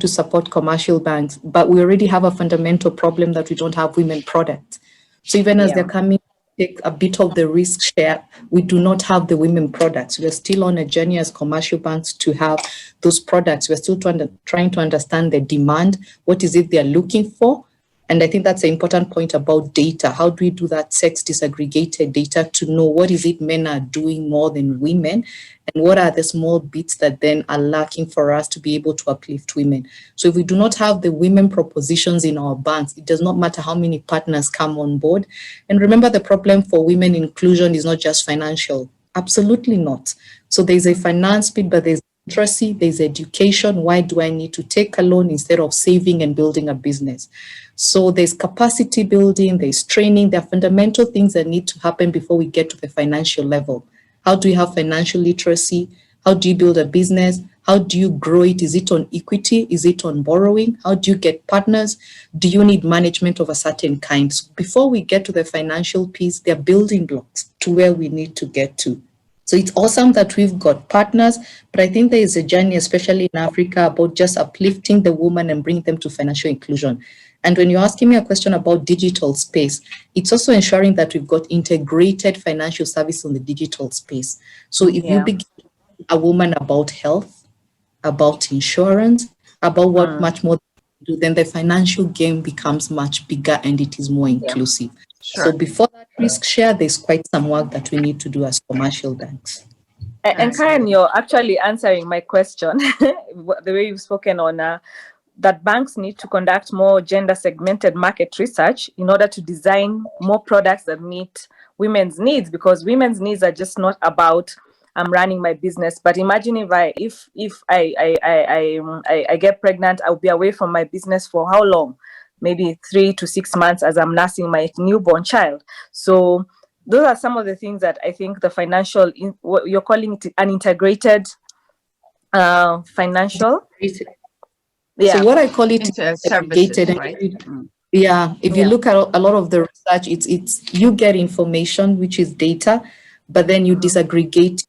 to support commercial banks, but we already have a fundamental problem that we don't have women products. So even as they're coming to take a bit of the risk share, we do not have the women products. We're still on a journey as commercial banks to have those products. We're still trying to understand the demand. What is it they're looking for? And I think that's an important point about data. How do we do that sex disaggregated data to know what is it men are doing more than women? And what are the small bits that then are lacking for us to be able to uplift women? So if we do not have the women propositions in our banks, it does not matter how many partners come on board. And remember, the problem for women inclusion is not just financial. Absolutely not. So there's a finance bit, but there's literacy, there's education. Why do I need to take a loan instead of saving and building a business? So there's capacity building, there's training, there are fundamental things that need to happen before we get to the financial level. How do you have financial literacy? How do you build a business? How do you grow it? Is it on equity? Is it on borrowing? How do you get partners? Do you need management of a certain kind? So before we get to the financial piece, there are building blocks to where we need to get to. So it's awesome that we've got partners, but I think there is a journey, especially in Africa, about just uplifting the woman and bringing them to financial inclusion. And when you're asking me a question about digital space, it's also ensuring that we've got integrated financial service on the digital space. So if you begin a woman about health, about insurance, about what much more do, then the financial game becomes much bigger and it is more inclusive. Sure. So before that risk share, there's quite some work that we need to do as commercial banks. And Karen, you're actually answering my question, the way you've spoken on that banks need to conduct more gender segmented market research in order to design more products that meet women's needs, because women's needs are just not about I'm running my business. But imagine if I get pregnant, I'll be away from my business for how long? Maybe 3 to 6 months as I'm nursing my newborn child. So those are some of the things that I think the financial, what you're calling it an integrated financial. Yeah. So what I call it services, aggregated. right? Yeah, if you look at a lot of the research, it's you get information, which is data, but then you disaggregate.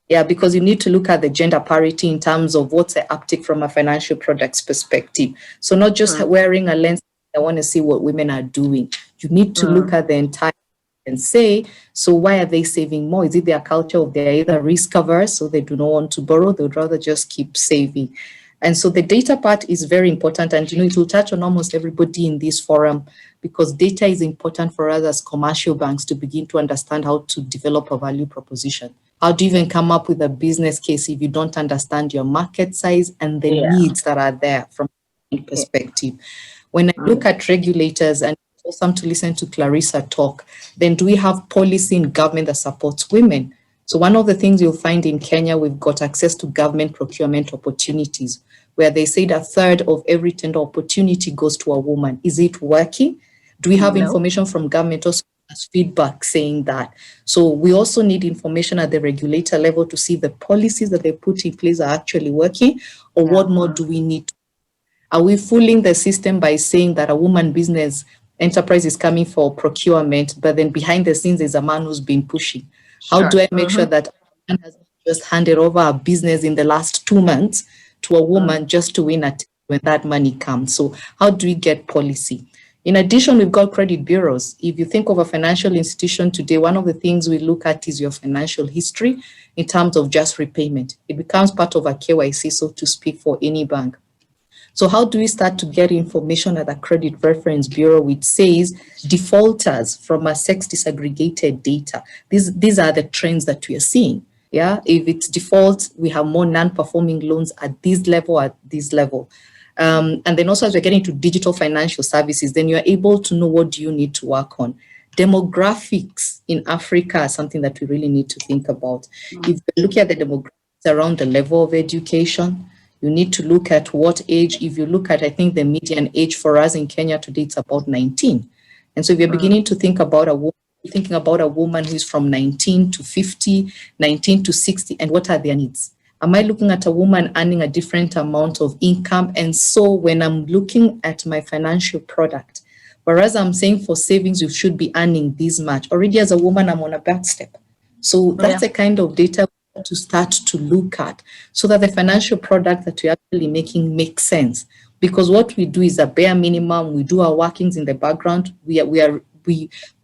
Yeah, because you need to look at the gender parity in terms of what's the uptick from a financial products perspective. So not just wearing a lens, I want to see what women are doing. You need to look at the entire and say, so why are they saving more? Is it their culture of they're either risk averse, so they do not want to borrow, they would rather just keep saving. And so the data part is very important, and it will touch on almost everybody in this forum, because data is important for us as commercial banks to begin to understand how to develop a value proposition. How do you even come up with a business case if you don't understand your market size and the needs that are there from a perspective? When I look at regulators, and it's awesome to listen to Clarissa talk, then do we have policy in government that supports women? So one of the things you'll find in Kenya, we've got access to government procurement opportunities, where they say that a third of every tender opportunity goes to a woman. Is it working? Do we have information from government also as feedback saying that? So we also need information at the regulator level to see the policies that they put in place are actually working, or what more do we need? Are we fooling the system by saying that a woman business enterprise is coming for procurement, but then behind the scenes there's a man who's been pushing? How do I make sure that a man has just handed over a business in the last 2 months to a woman just to win it when that money comes? So how do we get policy? In addition, we've got credit bureaus. If you think of a financial institution today, one of the things we look at is your financial history in terms of just repayment. It becomes part of a KYC, so to speak, for any bank. So how do we start to get information at a credit reference bureau which says defaulters from a sex disaggregated data? These are the trends that we are seeing. Yeah, if it's default, we have more non-performing loans at this level, and then also as we're getting to digital financial services, then you're able to know what do you need to work on. Demographics in Africa are something that we really need to think about. If you look at the demographics around the level of education, you need to look at what age. If you look at, I think the median age for us in Kenya today, it's about 19. And so if you're beginning to think about thinking about a woman who's from 19 to 50, 19 to 60, and what are their needs? Am I looking at a woman earning a different amount of income? And so when I'm looking at my financial product, whereas I'm saying for savings, you should be earning this much. Already as a woman, I'm on a back step. So that's the kind of data to start to look at, so that the financial product that we're actually making makes sense. Because what we do is a bare minimum. We do our workings in the background. We are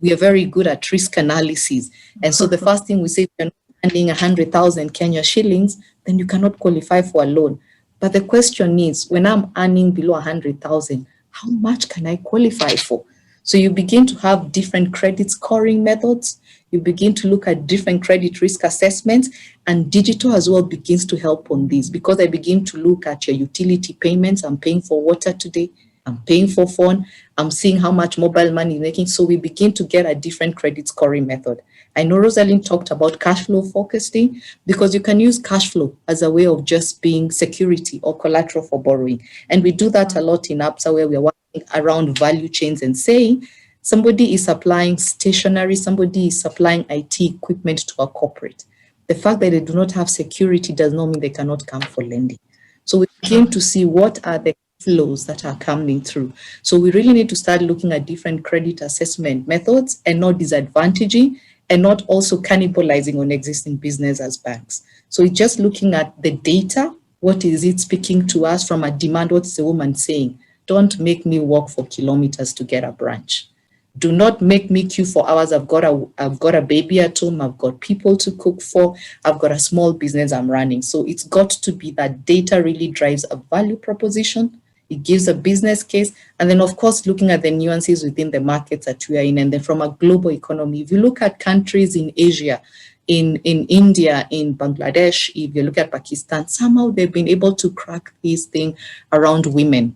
very good at risk analysis. And so the first thing we say, if you're not earning 100,000 Kenya shillings, then you cannot qualify for a loan. But the question is, when I'm earning below 100,000, how much can I qualify for? So you begin to have different credit scoring methods. You begin to look at different credit risk assessments, and digital as well begins to help on this, because I begin to look at your utility payments. I'm paying for water today. I'm paying for phone. I'm seeing how much mobile money is making. So we begin to get a different credit scoring method. I know Rosalind talked about cash flow focusing, because you can use cash flow as a way of just being security or collateral for borrowing. And we do that a lot in Absa, where we're working around value chains and saying, somebody is supplying stationery, somebody is supplying IT equipment to a corporate. The fact that they do not have security does not mean they cannot come for lending. So we begin to see what are the flows that are coming through. So we really need to start looking at different credit assessment methods, and not disadvantaging and not also cannibalizing on existing business as banks. So it's just looking at the data. What is it speaking to us from a demand? What's the woman saying? Don't make me walk for kilometers to get a branch. Do not make me queue for hours. I've got a baby at home. I've got people to cook for. I've got a small business I'm running. So it's got to be that data really drives a value proposition. It gives a business case. And then, of course, looking at the nuances within the markets that we are in. And then from a global economy, if you look at countries in Asia, in India, in Bangladesh, if you look at Pakistan, somehow they've been able to crack this thing around women.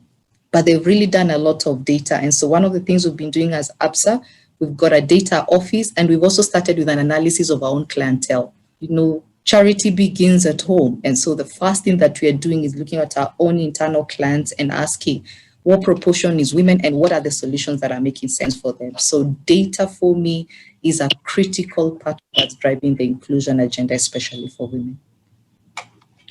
But they've really done a lot of data. And so one of the things we've been doing as Absa, we've got a data office, and we've also started with an analysis of our own clientele. You know, charity begins at home. And so the first thing that we are doing is looking at our own internal clients and asking what proportion is women and what are the solutions that are making sense for them. So data for me is a critical part that's driving the inclusion agenda, especially for women.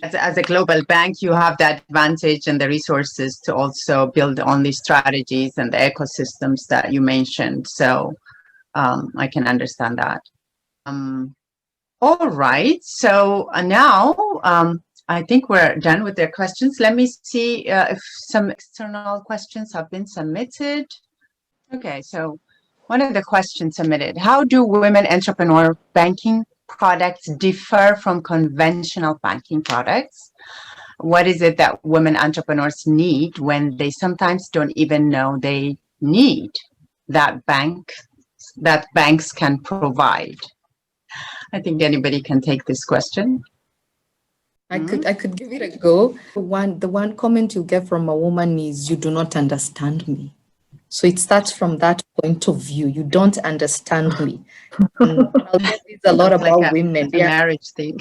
As a global bank, you have the advantage and the resources to also build on these strategies and the ecosystems that you mentioned. So I can understand that. All right. So now I think we're done with their questions. Let me see if some external questions have been submitted. Okay. So one of the questions submitted: how do women entrepreneur banking products differ from conventional banking products? What is it that women entrepreneurs need when they sometimes don't even know they need that banks can provide? I think anybody can take this question. I could give it a go. The one comment you get from a woman is, "You do not understand me." So it starts from that point of view. You don't understand me. I'll get this a lot about like women. A marriage thing.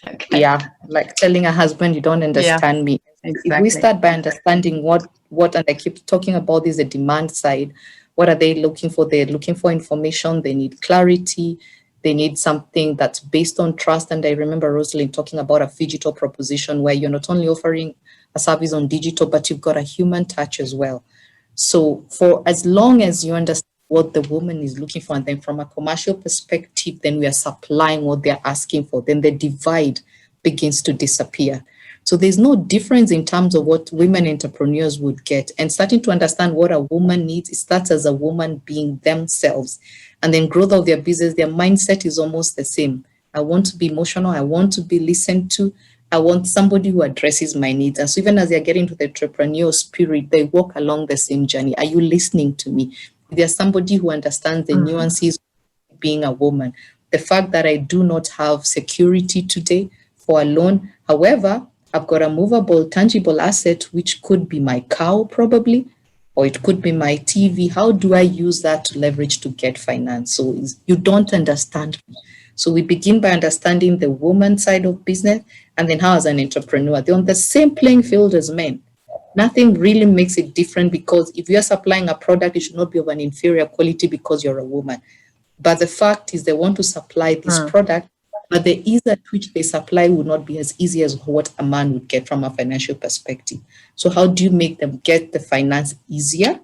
Okay. Yeah, like telling a husband, "You don't understand me." Exactly. If we start by understanding what, and I keep talking about this, the demand side. What are they looking for? They're looking for information. They need clarity. They need something that's based on trust. And I remember Rosalind talking about a digital proposition where you're not only offering a service on digital, but you've got a human touch as well. So for as long as you understand what the woman is looking for, and then from a commercial perspective, then we are supplying what they're asking for, then the divide begins to disappear. So there's no difference in terms of what women entrepreneurs would get. And starting to understand what a woman needs, it starts as a woman being themselves. And then growth of their business, their mindset is almost the same. I want to be emotional. I want to be listened to. I want somebody who addresses my needs. And so even as they're getting to the entrepreneurial spirit, they walk along the same journey. Are you listening to me? If there's somebody who understands the nuances of being a woman, the fact that I do not have security today for a loan, however, I've got a movable, tangible asset, which could be my cow probably, or it could be my TV. How do I use that to leverage to get finance? So you don't understand me. So we begin by understanding the woman side of business, and then how as an entrepreneur, they're on the same playing field as men. Nothing really makes it different, because if you're supplying a product, it should not be of an inferior quality because you're a woman. But the fact is they want to supply this product, but the ease at which they supply would not be as easy as what a man would get from a financial perspective. So how do you make them get the finance easier?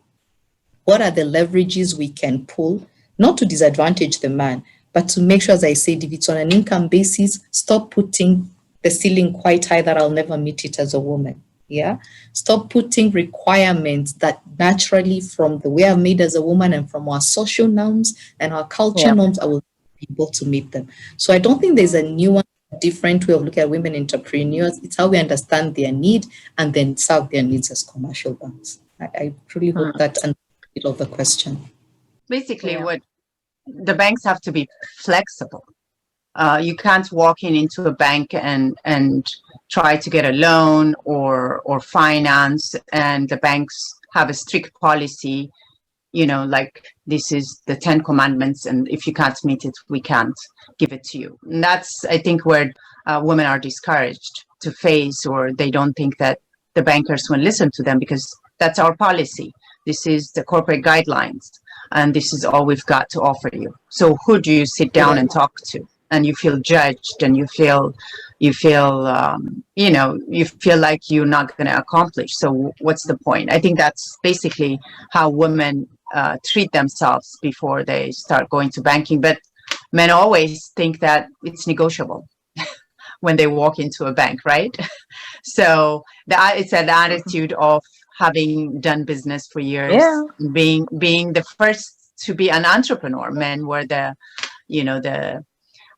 What are the leverages we can pull, not to disadvantage the man, but to make sure, as I said, if it's on an income basis, stop putting the ceiling quite high that I'll never meet it as a woman. Yeah. Stop putting requirements that naturally, from the way I'm made as a woman and from our social norms and our culture norms, I will be able to meet them. So I don't think there's a new, different way of looking at women entrepreneurs. It's how we understand their need and then serve their needs as commercial banks. I truly hope that answers a bit of the question. Basically, what the banks have to be flexible. You can't walk into a bank and try to get a loan or finance, and the banks have a strict policy, like this is the 10 commandments, and if you can't meet it, we can't give it to you. And that's, I think, where women are discouraged to face, or they don't think that the bankers will listen to them, because that's our policy. This is the corporate guidelines, and this is all we've got to offer you. So who do you sit down and talk to? And you feel judged, and you feel like you're not going to accomplish. So what's the point? I think that's basically how women treat themselves before they start going to banking. But men always think that it's negotiable when they walk into a bank, right? So it's an attitude of having done business for years, being the first to be an entrepreneur. Men were the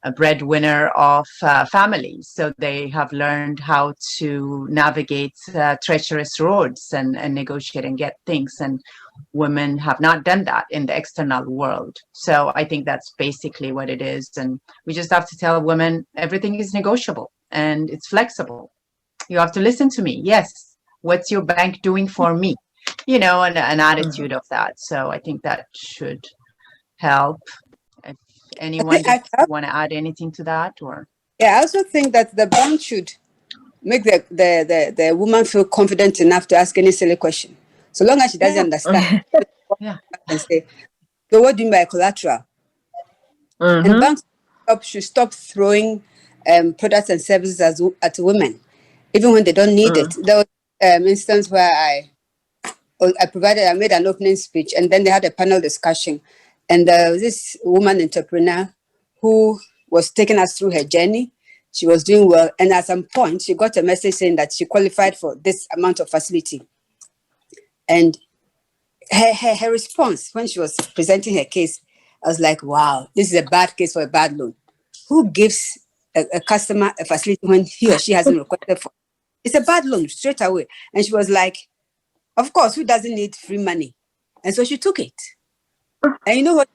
a breadwinner of families. So they have learned how to navigate treacherous roads and negotiate and get things. And women have not done that in the external world. So I think that's basically what it is. And we just have to tell women everything is negotiable and it's flexible. You have to listen to me. Yes. What's your bank doing for me? An attitude of that. So I think that should help. Anyone want to add anything to that? Or I also think that the bank should make the woman feel confident enough to ask any silly question, so long as she doesn't understand. And say, so what do you mean by collateral? And banks should stop throwing products and services at women, even when they don't need it. There was an instance where I made an opening speech, and then they had a panel discussion. And there was this woman entrepreneur who was taking us through her journey. She was doing well. And at some point, she got a message saying that she qualified for this amount of facility. And her response when she was presenting her case, I was like, wow, this is a bad case for a bad loan. Who gives a customer a facility when he or she hasn't requested for? It's a bad loan straight away. And she was like, of course, who doesn't need free money? And so she took it. And you know what?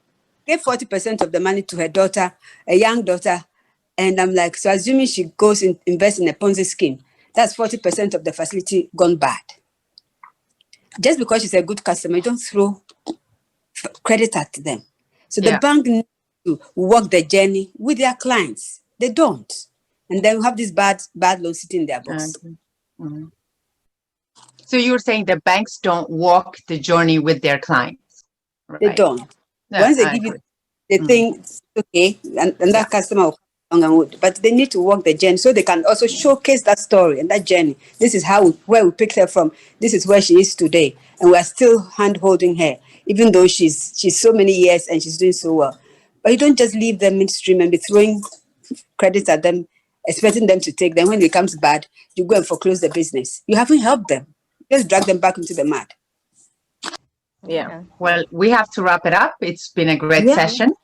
She gave 40% of the money to her daughter, a young daughter. And I'm like, so assuming she goes and invests in a Ponzi scheme, that's 40% of the facility gone bad. Just because she's a good customer, you don't throw credit at them. So the bank needs to walk the journey with their clients. They don't. And then we have this bad loan sitting in their books. So you're saying the banks don't walk the journey with their clients? Right? They don't. Yeah, Once they give you the thing, it's okay, and that customer will come along and would. But they need to walk the journey so they can also showcase that story and that journey. This is where we picked her from. This is where she is today. And we are still hand-holding her, even though she's so many years and she's doing so well. But you don't just leave them midstream and be throwing credits at them, expecting them to take them. When it becomes bad, you go and foreclose the business. You haven't helped them. Just drag them back into the mud. Yeah. Well, we have to wrap it up. It's been a great session.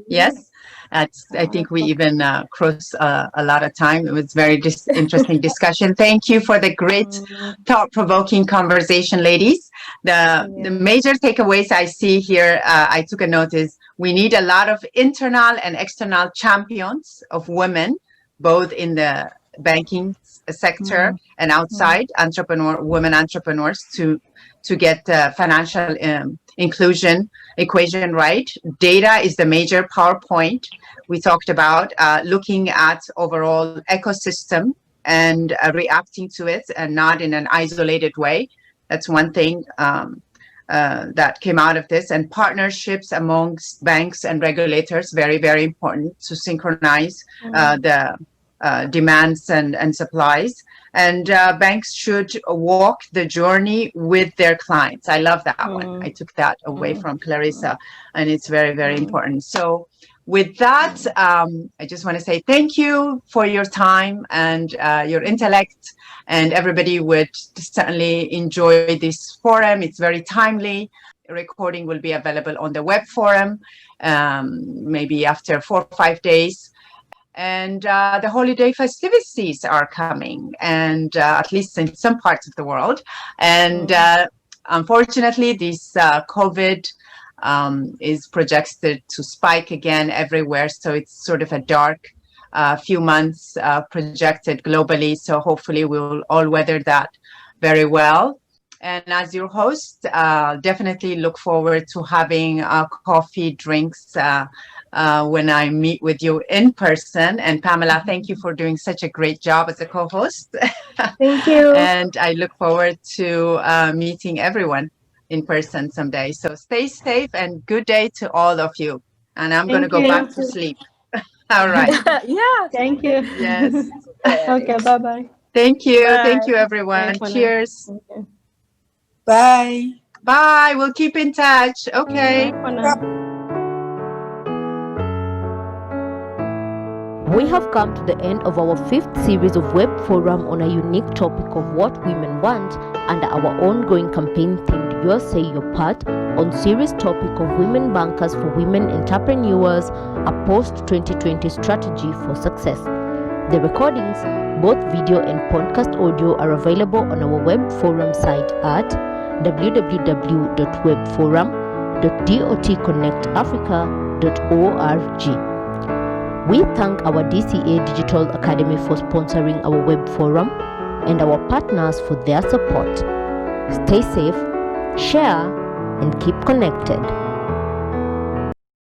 Yes. I think we even crossed a lot of time. It was very interesting discussion. Thank you for the great thought-provoking conversation, ladies. The major takeaways I see here, I took a note is we need a lot of internal and external champions of women, both in the banking sector and outside, women entrepreneurs to get financial inclusion equation right. Data is the major PowerPoint we talked about, looking at overall ecosystem and reacting to it and not in an isolated way. That's one thing that came out of this. And partnerships amongst banks and regulators, very, very important to synchronize the demands and supplies. And banks should walk the journey with their clients. I love that one. I took that away from Clarissa, and it's very, very important. So with that, I just want to say thank you for your time and your intellect, and everybody would certainly enjoy this forum. It's very timely. The recording will be available on the WebForum, maybe after 4 or 5 days. And the holiday festivities are coming, and at least in some parts of the world. And unfortunately, this COVID is projected to spike again everywhere. So it's sort of a dark few months projected globally. So hopefully we'll all weather that very well. And as your host, definitely look forward to having coffee, drinks, when I meet with you in person. And Pamela, thank you for doing such a great job as a co-host. Thank you. And I look forward to meeting everyone in person someday. So stay safe and good day to all of you. And I'm going to go back to sleep. All right. Yeah. Thank you. Yes. Okay. Bye-bye. Thank you. Bye. Thank you, everyone. Bye. Cheers. Okay. Bye. Bye. We'll keep in touch. Okay. We have come to the end of our 5th series of Web Forum on a unique topic of what women want under our ongoing campaign themed Your Say Your Part on series topic of Women Bankers for Women Entrepreneurs, a post-2020 strategy for success. The recordings, both video and podcast audio, are available on our Web Forum site at www.webforum.DotConnectAfrica.org. We thank our DCA Digital Academy for sponsoring our web forum and our partners for their support. Stay safe, share, and keep connected.